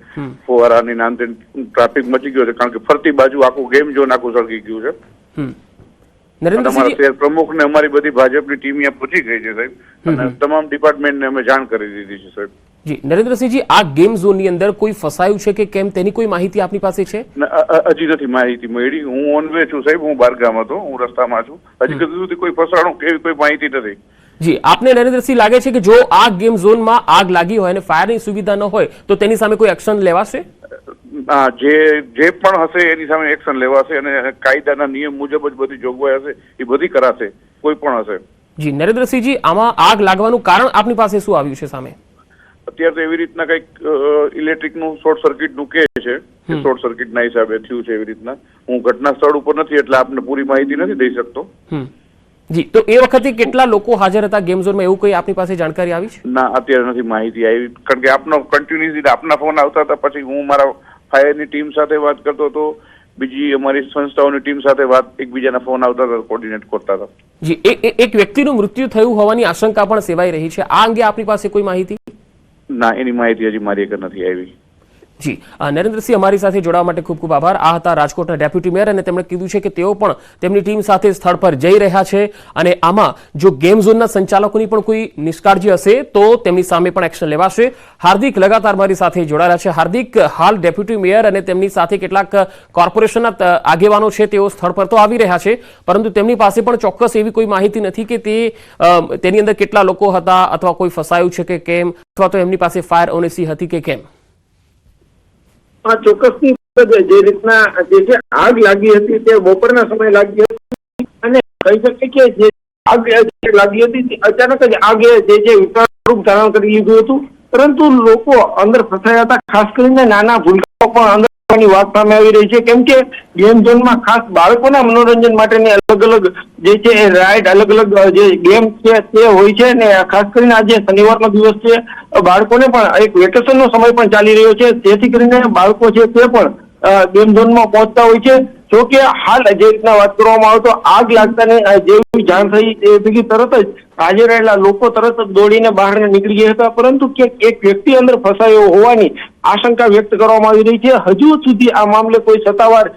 ફુવારાની નાંતે ટ્રાફિક મચી ગયો છે કારણ કે ફરતી બાજુ આખું ગેમ ઝોન આખું સળગી ગયું છે. અમારા શહેર પ્રમુખ ને અમારી બધી ભાજપની ટીમ અહીંયા પહોંચી ગઈ છે સાહેબ, અને તમામ ડિપાર્ટમેન્ટને અમે જાણ કરી દીધી છે સાહેબ. જી નરેન્દ્રસિંહજી, આ ગેમ ઝોનની અંદર કોઈ ફસાયું છે કે કેમ તેની કોઈ માહિતી આપની પાસે છે? હજી નથી માહિતી મળી. હું ઓન વે છું સાહેબ, હું બારગામ હતો, હું રસ્તામાં છું. હજી સુધી કોઈ ફસાણું કેવી કોઈ માહિતી નથી. જી, આપને નરેન્દ્રસિંહ લાગે છે કે જો આ ગેમ ઝોનમાં આગ લાગી હોય અને ફાયરની સુવિધા ન હોય તો તેની સામે કોઈ એક્શન લેવાશે? જે પણ હશે એની સામે એક્શન લેવાશે અને કાયદાના નિયમ મુજબ જ બધી જોગવાઈ હશે એ બધી કરાશે, કોઈ પણ હશે. જી નરેન્દ્રસિંહજી, આમાં આગ લાગવાનું કારણ આપની પાસે શું આવ્યું છે સામે? અત્યારે તો એવી રીતના કઈક ઇલેક્ટ્રિકનું શોર્ટ સર્કિટનું કે છે, શોર્ટ સર્કિટના હિસાબે થયું છે એવી રીતના. હું ઘટના સ્થળ ઉપર નથી એટલે આપને પૂરી માહિતી નથી દઈ શકતો. જી, તો એ વખતે કેટલા લોકો હાજર હતા ગેમ ઝોનમાં, એવું કઈ આપની પાસે જાણકારી આવી છે? ના, અત્યારે નથી માહિતી આવી, કારણ કે આપનો કન્ટિન્યુઅસલી આપના ફોન આવતા હતા, પછી હું મારા ફાયરની ટીમ સાથે વાત કરતો હતો, બીજી અમારી સંસ્થાઓની ટીમ સાથે વાત, એકબીજાના ફોન આવતા હતા, કોર્ડિનેટ કરતા હતા. જી, એક વ્યક્તિનું મૃત્યુ થયું હોવાની આશંકા પણ સેવાઈ રહી છે, આ અંગે આપની પાસે કોઈ માહિતી? ના, એની માહિતી હજી મારી એક નથી આવી. જી નરેન્દ્રસિંહ, અમારી સાથે જોડાવા માટે ખૂબ ખૂબ આભાર. આ હતા રાજકોટના ડેપ્યુટી મેયર અને તેમણે કીધું છે કે તેઓ પણ તેમની ટીમ સાથે સ્થળ પર જઈ રહ્યા છે અને આમાં જો ગેમ ઝોનના સંચાલકોની પણ કોઈ નિષ્કાળજી હશે તો તેમની સામે પણ એક્શન લેવાશે. હાર્દિક લગાતાર મારી સાથે જોડાયા છે. હાર્દિક, હાલ ડેપ્યુટી મેયર અને તેમની સાથે કેટલાક કોર્પોરેશનના આગેવાનો છે તેઓ સ્થળ પર તો આવી રહ્યા છે, પરંતુ તેમની પાસે પણ ચોક્કસ એવી કોઈ માહિતી નથી કે તેની અંદર કેટલા લોકો હતા અથવા કોઈ ફસાયું છે કે કેમ, અથવા તો એમની પાસે ફાયર ઓનેસી હતી કે કેમ. ચોક્કસની જે રીતના જે છે આગ લાગી હતી તે બપોરના સમયે લાગી હતી અને કહી શકીએ કે જે આગ લાગી હતી અચાનક જ આગ જે છે વિકરાળ સ્વરૂપ ધારણ કરી લીધું હતું, પરંતુ લોકો અંદર ફસાયા હતા. ખાસ કરીને નાના ભૂલકાઓ પણ અંદર વાત સામે આવી રહી છે, કેમ કે ગેમ ઝોનમાં ખાસ બાળકોના મનોરંજન માટેની અલગ અલગ જે છે રાઇડ, અલગ અલગ જે ગેમ છે તે હોય છે ને ખાસ કરીને આજે શનિવારનો દિવસ છે, બાળકોને પણ એક વેકેશનનો સમય પણ ચાલી રહ્યો છે, જેથી કરીને બાળકો છે તે પણ ગેમ ઝોનમાં પહોંચતા હોય છે. જો કે હાલ જે રીતના વાત કરવામાં આવે તો આગ લાગતાની જે જાણ થઈ એ ભેગી તરત જ હાજર રહેલા લોકો તરત જ દોડીને બહાર નીકળી ગયા હતા, પરંતુ ક્યાંક એક વ્યક્તિ અંદર ફસાયો હોવાની આશંકા વ્યક્ત કરવામાં આવી રહી છે. હજુ સુધી આ મામલે કોઈ સત્તાવાર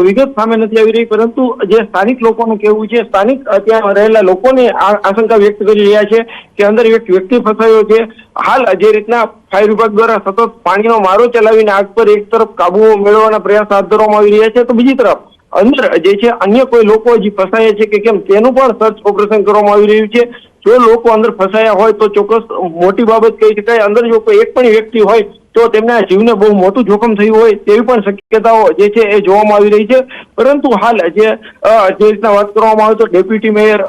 વિગત સામે નથી આવી રહી, પરંતુ જે સ્થાનિક લોકોનું કહેવું છે, સ્થાનિક ત્યાં રહેલા લોકોને આશંકા વ્યક્ત કરી રહ્યા છે કે અંદર એક વ્યક્તિ ફસાયો છે. હાલ જે રીતના ફાયર વિભાગ દ્વારા સતત પાણીનો મારો ચલાવીને આગ પર એક તરફ કાબુ મેળવવાના પ્રયાસ હાથ ધરવામાં આવી રહ્યા છે, તો બીજી તરફ અંદર જે છે અન્ય કોઈ લોકો હજી ફસાયા છે કે કેમ તેનું પણ સર્ચ ઓપરેશન કરવામાં આવી રહ્યું છે. જો લોકો અંદર ફસાયા હોય તો ચોક્કસ મોટી બાબત કહી શકાય. અંદર જો કોઈ એક પણ વ્યક્તિ હોય તો તેમના જીવને બહુ મોટું જોખમ થયું હોય તેવી પણ શક્યતાઓ જે છે એ જોવામાં આવી રહી છે. પરંતુ હાલ જે રીતના વાત કરવામાં આવે તો ડેપ્યુટી મેયર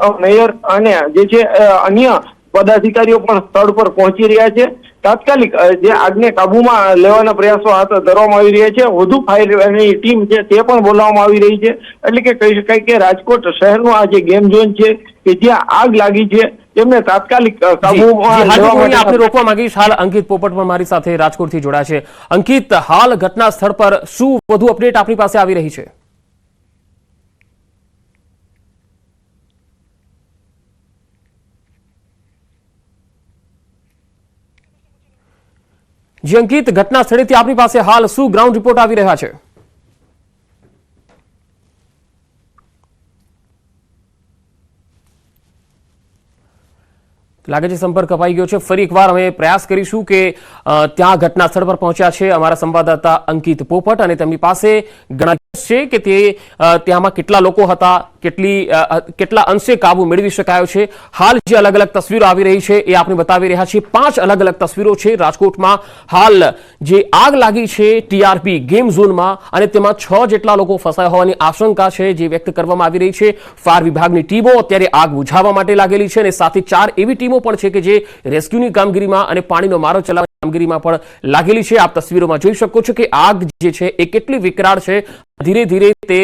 અને જે છે અન્ય પદાધિકારીઓ પણ સ્થળ પર પહોંચી રહ્યા છે. તાત્કાલિક જે આગને કાબુમાં લેવાના પ્રયાસો હાથ ધરવામાં આવી રહ્યા છે. વધુ ફાયરની ટીમ છે તે પણ બોલાવવામાં આવી રહી છે. એટલે કે કહી શકાય કે રાજકોટ શહેરનો આ જે ગેમ ઝોન છે કે જ્યાં આગ લાગી છે તેમને તાત્કાલિક કાબુમાં લેવા માટે આપણે રોકવા માંગીશ. હાલ અંકિત પોપટ પણ મારી સાથે રાજકોટથી જોડાયા છે. અંકિત, હાલ ઘટના સ્થળ પર શું વધુ અપડેટ આપણી પાસે આવી રહી છે? જી અંકિત, ઘટના સ્થળેથી આપણી પાસે હાલ શું ગ્રાઉન્ડ રિપોર્ટ આવી રહ્યા છે? લાગે છે સંપર્ક કપાઈ ગયો છે. ફરી એકવાર અમે પ્રયાસ કરીશું કે ત્યાં ઘટના સ્થળ પર પહોંચ્યા છે અમારા સંવાદદાતા અંકિત પોપટ, અને તેમની પાસે ગણતરી છે કે તે ત્યાંમાં કેટલા લોકો હતા, કેટલા અંશે કાબુ મેળવી શકાયો છે. હાલ જે અલગ અલગ તસવીરો આવી રહી છે એ આપણે બતાવી રહ્યા છીએ. 5 અલગ અલગ તસવીરો છે રાજકોટમાં. હાલ જે આગ લાગી છે ટીઆરપી ગેમ ઝોનમાં, અને તેમાં 6 જેટલા લોકો ફસાયા હોવાની આશંકા છે જે વ્યક્ત કરવામાં આવી રહી છે. ફાયર વિભાગની ટીમો અત્યારે આગ બુઝાવવા માટે લાગેલી છે, અને સાથે 4 એવી ટીમો પણ છે કે જે રેસ્ક્યુની કામગીરીમાં અને પાણીનો મારો ચલાવવાની કામગીરીમાં પણ લાગેલી છે. આપ તસવીરોમાં જોઈ શકો છો કે આગ જે છે એ કેટલી વિકરાળ છે. ધીરે ધીરે તે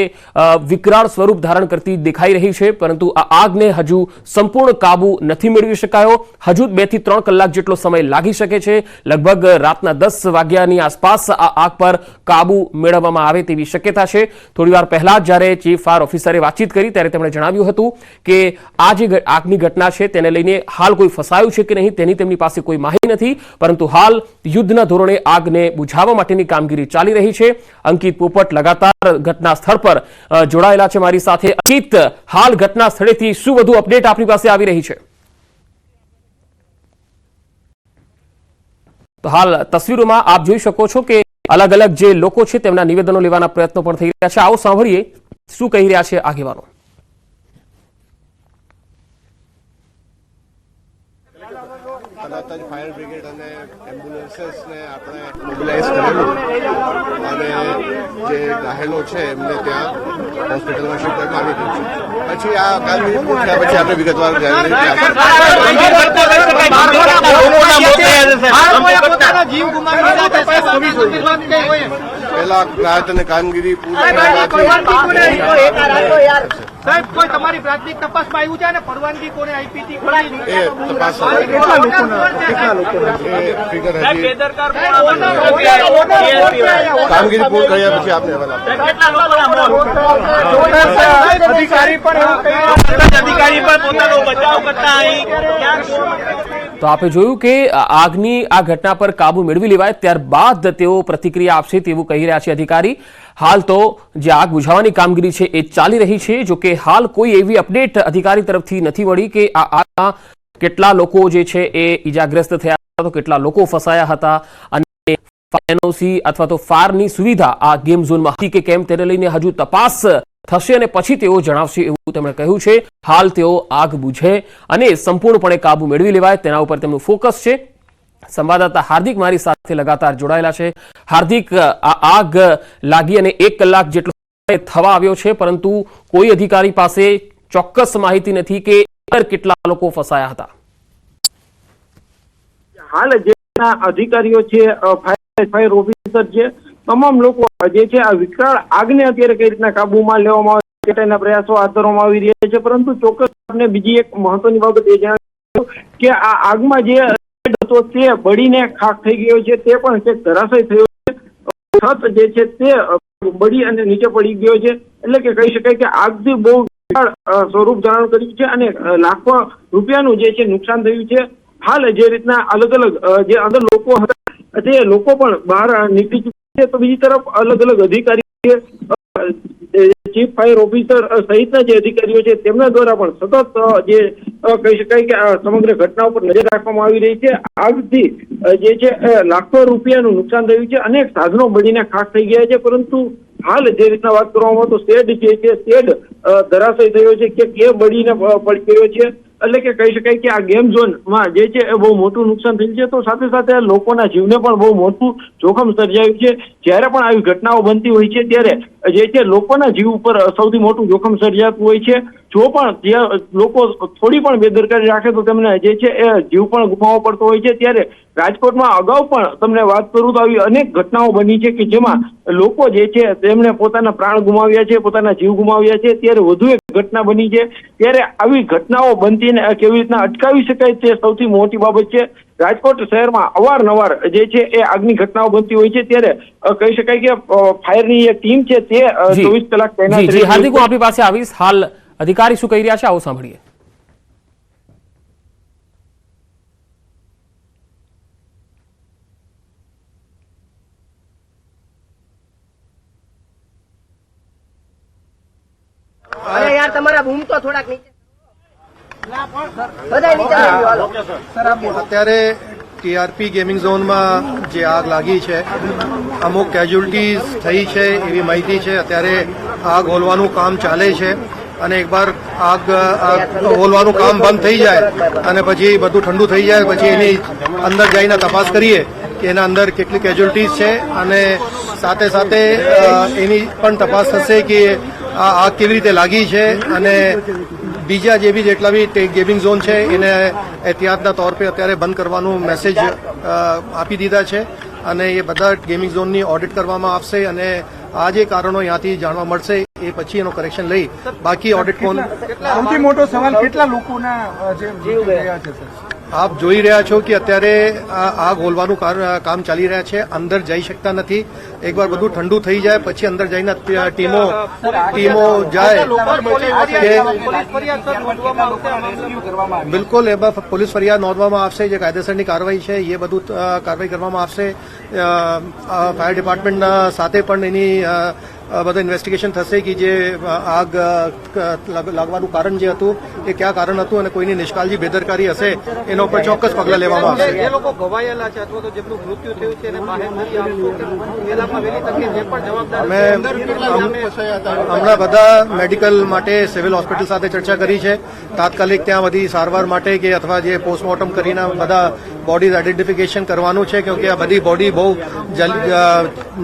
વિકરાળ સ્વરૂપ ધારણ કરતી દેખાઈ રહી છે, પરંતુ આ આગને હજુ સંપૂર્ણ કાબુ નથી મેળવી શકાયો. હજુ 2 થી 3 કલાક જેટલો સમય લાગી શકે છે. લગભગ રાતના 10 વાગ્યાની આસપાસ આ આગ પર કાબુ મેળવવામાં આવે તેવી શક્યતા છે. થોડીવાર પહેલા જ્યારે ચીફ ફાયર ઓફિસરે વાતચીત કરી ત્યારે તેમણે જણાવ્યું હતું કે આ જે આગની ઘટના છે તેને લઈને હાલ કોઈ ફસાયું છે કે નહીં તેની તેમની પાસે કોઈ માહિતી નથી, પરંતુ હાલ યુદ્ધના ધોરણે આગને બુઝાવવા માટેની કામગીરી ચાલી રહી છે. અંકિત પોપટ લગાતાર ઘટના સ્થળ પર જોડાયેલા છે મારી સાથે. અંકિત, હાલ ઘટના સ્થળેથી શું વધુ અપડેટ આપણી પાસે આવી રહી છે? તો હાલ તસવીરોમાં આપ જોઈ શકો છો કે અલગ અલગ જે લોકો છે તેમના નિવેદનો લેવાના પ્રયત્નો પણ થઈ રહ્યા છે. આવો સાંભળીએ શું કહી રહ્યા છે આગેવાનો. તરત જ ફાયર બ્રિગેડ અને એમ્બ્યુલન્સીસને આપણે મોબિલાઇઝ કરેલું, અને જે ઘાયલો છે એમને ત્યાં હોસ્પિટલમાં શિફ્ટ કરવામાં આવી રહ્યું છે. પછી આ કામગીરી પૂર્ણ થયા પછી આપણે વિગતવાર પહેલા રાહત અને કામગીરી પૂર્ણ સાહેબ, કોઈ તમારી પ્રાથમિક તપાસમાં આવ્યું છે અને પરવાનગી કોને આપી હતી એ તપાસ કામગીરી પૂર્ણ કર્યા પછી આપણે અધિકારી પણ પોતાનો બચાવ કરતા. તો આપે જોયું કે આગની આ ઘટના પર કાબુ મેળવી લેવાય ત્યારબાદ તેઓ પ્રતિક્રિયા આપશે તેવું કહી રહ્યા છે અધિકારી. હાલ તો જે આગ બુઝાવવાની કામગીરી છે એ ચાલી રહી છે. જો કે હાલ કોઈ એવી અપડેટ અધિકારી તરફથી નથી મળી કે આ આગમાં કેટલા લોકો જે છે એ ઈજાગ્રસ્ત થયા હતા, તો કેટલા લોકો ફસાયા હતા, અને એનઓસી અથવા તો ફાયરની સુવિધા આ ગેમ ઝોનમાં હતી કે કેમ તેને લઈને હજુ તપાસ થશે અને પછી તેઓ જણાવશે એવું તેમણે કહ્યું છે. હાલ તેઓ આગ બુઝે અને સંપૂર્ણપણે કાબુ મેળવી લેવાય તેના ઉપર તેમનું ફોકસ છે. સંવાદદાતા હાર્દિક મારી સાથે લગાતાર જોડાયેલા છે. હાર્દિક, આ આગ લાગી અને 1 કલાક જેટલો સમય થવા આવ્યો છે, પરંતુ કોઈ અધિકારી પાસે ચોક્કસ માહિતી નથી કે કેટલા લોકો ફસાયા હતા. હાલ જે અધિકારીઓ છે, ફાયર ઓફિસર છે, તમામ લોકો જે છે આ વિકરાળ આગને અત્યારે કઈ રીતના કાબુમાં લેવામાં આવે તેના પ્રયાસો હાથ ધરવામાં આવી રહ્યા છે. પરંતુ ચોક્કસ આપને બીજી એક મહત્વની બાબત એ જણાવી કે આ આગમાં જે હતો તે બળીને ખાખ થઈ ગયો છે, તે પણ છે ધરાશય થયો છે. છત જે છે તે બળી અને નીચે પડી ગયો છે. એટલે કે કહી શકાય કે આગથી બહુ સ્વરૂપ ધારણ કર્યું છે અને લાખો રૂપિયાનું જે છે નુકસાન થયું છે. હાલ જે રીતના અલગ અલગ જે અંદર લોકો હતા તે લોકો પણ બહાર નીકળી ચૂક્યા છે, તો બીજી તરફ અલગ અલગ અધિકારી ચીફ ફાયર ઓફિસર સહિતના જે અધિકારીઓ છે તેમના દ્વારા પણ સતત જે કહી શકાય કે આ સમગ્ર ઘટના ઉપર નજર રાખવામાં આવી રહી છે. આગથી જે છે લાખો રૂપિયાનું નુકસાન થયું છે, અનેક સાધનો બળીને ખાખ થઈ ગયા છે, પરંતુ હાલ જે રીતના વાત કરવામાં આવે તો શેડ જે છે શેડ ધરાશય થયો છે કે બળીને પડી ગયો છે. એટલે કે કહી શકાય કે આ ગેમ ઝોનમાં જે છે એ બહુ મોટું નુકસાન થયું છે, તો સાથે સાથે લોકોના જીવને પણ બહુ મોટું જોખમ સર્જાયું છે. જ્યારે પણ આવી ઘટનાઓ બનતી હોય છે ત્યારે જે છે લોકોના જીવ ઉપર સૌથી મોટું જોખમ સર્જાતું હોય છે. જો પણ જે લોકો થોડી પણ બેદરકારી રાખે તો તેમને જે છે એ જીવ પણ ગુમાવવો પડતો હોય છે. ત્યારે રાજકોટમાં અગાઉ પણ તમને વાત કરું તો આવી અનેક ઘટનાઓ બની છે કે જેમાં લોકો જે છે તેમણે પોતાના પ્રાણ ગુમાવ્યા છે, પોતાના જીવ ગુમાવ્યા છે. ત્યારે વધુ એક ઘટના બની છે. ત્યારે આવી ઘટનાઓ બનતી ને કેવી રીતના અટકાવી શકાય તે સૌથી મોટી બાબત છે. રાજકોટ શહેરમાં અવારનવાર જે છે એ આગની ઘટનાઓ બનતી હોય છે, ત્યારે કહી શકાય કે ફાયરની એક ટીમ છે તે 24 કલાક તૈનાત રહી છે. હાર્દિક, હું આપણી પાસે આવીશ. હાલ અધિકારી શું કહી રહ્યા છે આવો સાંભળીએ. અરે યાર તમારા બૂમ તો થોડાક નીચે બધા નીચે હાલો. અત્યારે ટીઆરપી ગેમિંગ ઝોનમાં જે આગ લાગી છે, અમુક કેઝ્યુઅલિટીઝ થઈ છે એવી માહિતી છે. અત્યારે આગ હોલવાનું કામ ચાલે છે અને એકવાર આગ હોલવાનું કામ બંધ થઈ જાય અને પછી બધું ઠંડુ થઈ જાય પછી એની અંદર જઈને તપાસ કરીએ કે એના અંદર કેટલી કેઝ્યુઅલિટીઝ છે અને સાથે સાથે એની પણ તપાસ થશે કે આ આગ કેવી રીતે લાગી છે અને બીજા જે બી જેટલા બી ગેમિંગ ઝોન છે એને એહતિયાતના તौर पे અત્યારે બંધ કરવાનું મેસેજ આપી દીધા છે અને એ બધા ગેમિંગ ઝોનની ઓડિટ કરવામાં આવશે અને આ જે કારણો ત્યાંથી જાણવા મળશે એ પછી એનો કરેક્શન લઈ બાકી ઓડિટ કોણ. સૌથી મોટો સવાલ કેટલા લોકોના જીવ ગયા છે સર? આપ જોઈ રહ્યા છો કે અત્યારે આગ હોલવાનું કામ ચાલી રહ્યા છે. અંદર જઈ શકતા નથી. એકવાર બધું ઠંડુ થઈ જાય પછી અંદર જઈને ટીમો જાય કે બિલકુલ એમાં પોલીસ ફરિયાદ નોંધવામાં આવશે. જે કાયદેસરની કાર્યવાહી છે એ બધું કાર્યવાહી કરવામાં આવશે. ફાયર ડિપાર્ટમેન્ટના સાથે પણ એની બધું ઇન્વેસ્ટિગેશન થશે કે જે આગ લાગવાનું કારણ જે હતું એ ક્યાં કારણ હતું અને કોઈની નિષ્કાળજી બેદરકારી હશે એના ઉપર ચોક્કસ પગલાં લેવામાં આવશે. જે લોકો ઘવાયેલા છે અથવા તો જેમનું મૃત્યુ થયું છે એને બહાર નથી આવતું વહેલામાં વહેલી તકે જે પણ જવાબદાર હમણાં બધા મેડિકલ માટે સિવિલ હોસ્પિટલ સાથે ચર્ચા કરી છે. તાત્કાલિક ત્યાં બધી સારવાર માટે કે અથવા જે પોસ્ટમોર્ટમ કરીને બધા બોડીઝ આઈડેન્ટિફિકેશન કરવાનું છે કેમ કે આ બધી બોડી બહુ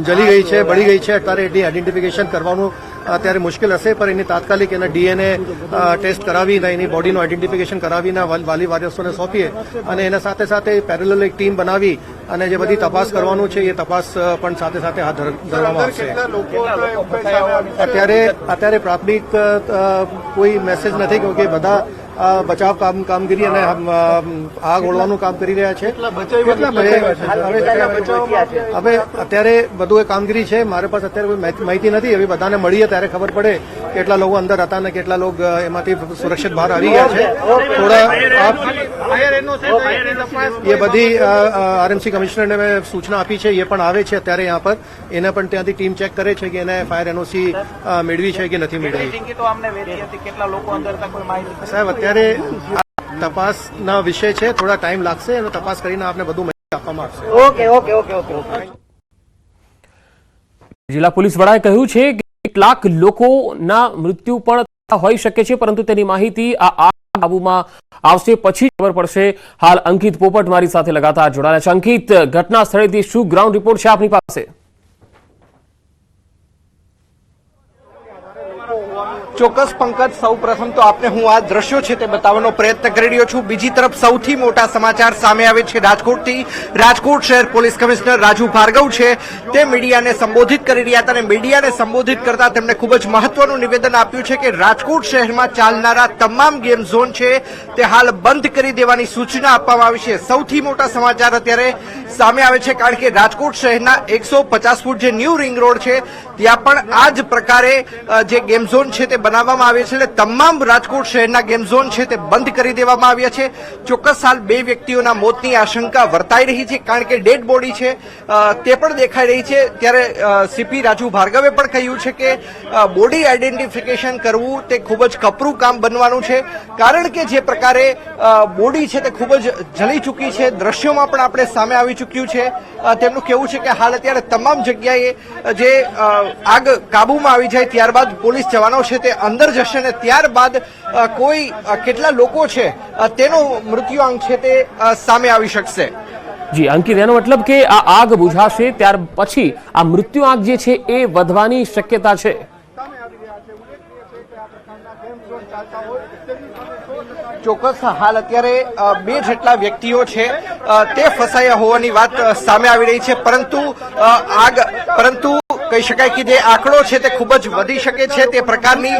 જલી ગઈ છે, બળી ગઈ છે. અત્યારે એની આઈડેન્ટિફિકેશન કરવાનું અત્યારે મુશ્કેલ હશે પણ એની તાત્કાલિક એના ડીએનએ ટેસ્ટ કરાવીને એની બોડીનું આઈડેન્ટિફિકેશન કરાવીને વાલી વારિસોને સોંપીએ અને એના સાથે સાથે પેરેલલ એક ટીમ બનાવી અને જે બધી તપાસ કરવાનું છે એ તપાસ પણ સાથે સાથે હાથ ધરવામાં આવશે. અત્યારે પ્રાથમિક કોઈ મેસેજ નથી કે બધા બચાવ કામગીરી અને આગ ઓળવાનું કામ કરી રહ્યા છે. હવે અત્યારે બધું એ કામગીરી છે. મારે પાસે અત્યારે કોઈ માહિતી નથી. હવે બધાને મળીએ ત્યારે ખબર પડે કેટલા લોકો અંદર હતા અને કેટલા લોકો એમાંથી સુરક્ષિત બહાર આવી ગયા છે. થોડા એ બધી આરએમસી કમિશનરને મેં સૂચના આપી છે. એ પણ આવે છે અત્યારે यहाँ પર. એને પણ ત્યાંથી ટીમ ચેક કરે છે કે એને ફાયર એનઓસી મેળવી છે કે નથી મેળવી. સાહેબ અત્યારે તપાસના વિષય છે. થોડા ટાઈમ લાગશે અને તપાસ કરીને આપને બધું માહિતી આપવામાં આવશે. ઓકે. જિલ્લા પોલીસ વડાએ કહ્યું છે કે કેટલાક લોકોના મૃત્યુ પણ હોઈ શકે છે પરંતુ તેની માહિતી આ આગ કાબૂમાં આવશે પછી ખબર પડશે. હાલ અંકિત પોપટ મારી સાથે લગાતાર જોડાયા છે. અંકિત, ઘટના સ્થળેથી શું ગ્રાઉન્ડ રિપોર્ટ છે આપની પાસે? ચોક્કસ પંકજ, સૌ પ્રથમ તો આપને હું આ દ્રશ્યો છે તે બતાવવાનો પ્રયત્ન કરી રહ્યો છું. બીજી તરફ સૌથી મોટા સમાચાર સામે આવે છે રાજકોટથી. રાજકોટ શહેર પોલીસ કમિશનર રાજુ ભાર્ગવ છે તે મીડિયાને સંબોધિત કરી રહ્યા હતા અને મીડિયાને સંબોધિત કરતા તેમણે ખૂબ જ મહત્વનું નિવેદન આપ્યું છે કે રાજકોટ શહેરમાં ચાલનારા તમામ ગેમ ઝોન છે તે હાલ બંધ કરી દેવાની સૂચના આપવામાં આવી છે. સૌથી મોટા સમાચાર અત્યારે સામે આવે છે કારણ કે રાજકોટ શહેરના 150 ફૂટ જે ન્યૂ રિંગ રોડ છે ત્યાં પણ આ જ પ્રકારે જે ગેમ ઝોન છે તે બનાવવામાં આવે છે અને તમામ રાજકોટ શહેરના ગેમ ઝોન છે તે બંધ કરી દેવામાં આવ્યા છે. ચોક્કસ હાલ 2 વ્યક્તિઓના મોતની આશંકા વર્તાઈ રહી છે, કારણ કે ડેડ બોડી છે તે પણ દેખાઈ રહી છે. ત્યારે સીપી રાજુ ભાર્ગવે પણ કહ્યું છે કે બોડી આઈડેન્ટિફિકેશન કરવું તે ખૂબ જ કપરું કામ બનવાનું છે, કારણ કે જે પ્રકારે બોડી છે તે ખૂબ જ જલી ચૂકી છે, દ્રશ્યોમાં પણ આપણે સામે આવી ચૂક્યું છે. તેમનું કહેવું છે કે હાલ અત્યારે તમામ જગ્યાએ જે આગ કાબુમાં આવી જાય ત્યારબાદ પોલીસ જવાનો છે તે અંદર જશે અને ત્યારબાદ કોઈ કેટલા લોકો છે તેનો મૃત્યુઆંક છે તે સામે આવી શકશે. જી અંકિત, એનો મતલબ કે આ આગ બુઝાશે ત્યાર પછી આ મૃત્યુઆંક જે છે એ વધવાની શક્યતા છે. ચોક્કસ હાલ અત્યારે 2 જેટલા વ્યક્તિઓ છે તે ફસાયા હોવાની વાત સામે આવી રહી છે, પરંતુ કહી શકાય કે જે આંકડો છે તે ખૂબ જ વધી શકે છે તે પ્રકારની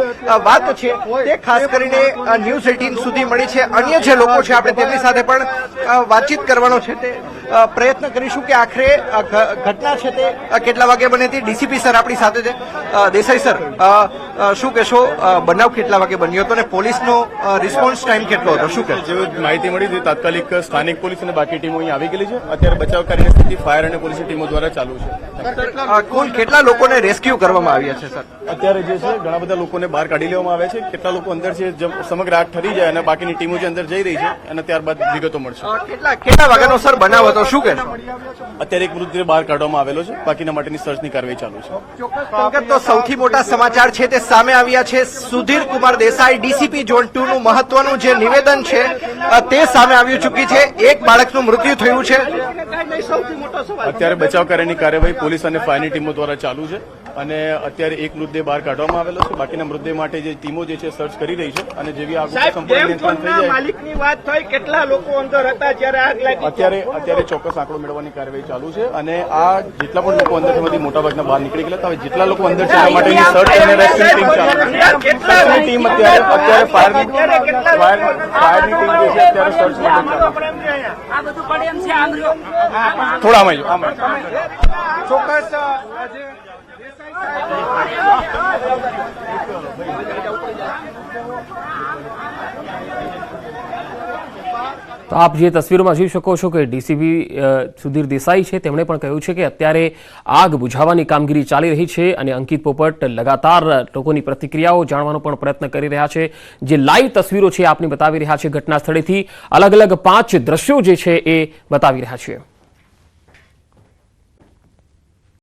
વાત છે તે ખાસ કરીને ન્યૂઝ 18 સુધી મળી છે. અન્ય જે લોકો છે આપણે તેમની સાથે પણ વાતચીત કરવાનો છે તે પ્રયત્ન કરીશું કે આખરે ઘટના છે તે કેટલા વાગે બની હતી. ડીસીપી સર આપણી સાથે છે. દેસાઈ સર, શું કહેશો, બનાવ કેટલા વાગે બન્યો હતો અને પોલીસનો રિસ્પોન્સ ટાઈમ કેટલો હતો, શું કહેશો? જે માહિતી મળી હતી તાત્કાલિક સ્થાનિક પોલીસ અને બાકી ટીમો અહીં આવી ગયેલી છે. અત્યારે બચાવકારીની સ્થિતિ ફાયર અને પોલીસની ટીમો દ્વારા ચાલુ છે. કુલ કેટલા લોકોને રેસ્ક્યુ કરવામાં આવ્યા છે સર? અત્યારે જે છે ઘણા બધા લોકોને બહાર કાઢી લેવામાં આવ્યા છે. કેટલા લોકો અંદર છે, સમગ્ર આગ ઠરી જાય અને બાકીની ટીમો જે અંદર જઈ રહી છે અને ત્યારબાદ વિગતો મળશે. કેટલા વાગ્યાનો સર બનાવ હતો, શું કહેશો? અત્યારે એક મૃતદેહ બહાર કાઢવામાં આવેલો છે, બાકીના માટેની સર્ચની કાર્યવાહી ચાલુ છે. પંકજ, તો સૌથી મોટા સમાચાર છે તે સામે આવ્યા છે. સુધીર કુમાર દેસાઈ ડીસીપી ઝોન 2 નું મહત્વનું જે નિવેદન છે તે સામે આવી ચૂકી છે. એક બાળકનું મૃત્યુ થયું છે. અત્યારે બચાવકાર્યની કાર્યવાહી પોલીસ અને ફાયરની ટીમો દ્વારા ચાલુ છે અને અત્યારે એક મૃતદેહ બહાર કાઢવામાં આવેલો છે. બાકીના મૃતદેહ માટે જે ટીમો જે છે સર્ચ કરી રહી છે અને જેવી આગ સંપૂર્ણ નિયંત્રણ થઈ જાય માલિકની વાત થઈ, કેટલા લોકો અંદર હતા જ્યારે આગ લાગી? અત્યારે ચોક્કસ આંકડો મેળવવાની કાર્યવાહી ચાલુ છે અને આ જેટલા પણ લોકો અંદર છે મોટાભાગના બહાર નીકળી ગયેલા. હવે જેટલા લોકો અંદર છે એના માટેની સર્ચ અને રેસ્ક્યુ ટીમ ચાલુ છે. ટીમ અત્યારે ફાયરની ટીમ જે છે અત્યારે સર્ચ માટે થોડામાં ચોક્કસ તો આપ જે તસવીરોમાં જોઈ શકો છો કે ડીસીપી સુધીર દેસાઈ છે તેમણે પણ કહ્યું છે કે અત્યારે આગ બુઝાવવાની કામગીરી ચાલી રહી છે અને અંકિત પોપટ લગાતાર લોકોની પ્રતિક્રિયાઓ જાણવાનો પણ પ્રયત્ન કરી રહ્યા છે. જે લાઈવ તસવીરો છે આપને બતાવી રહ્યા છે ઘટના સ્થળેથી. અલગ અલગ 5 દ્રશ્યો જે છે એ બતાવી રહ્યા છે.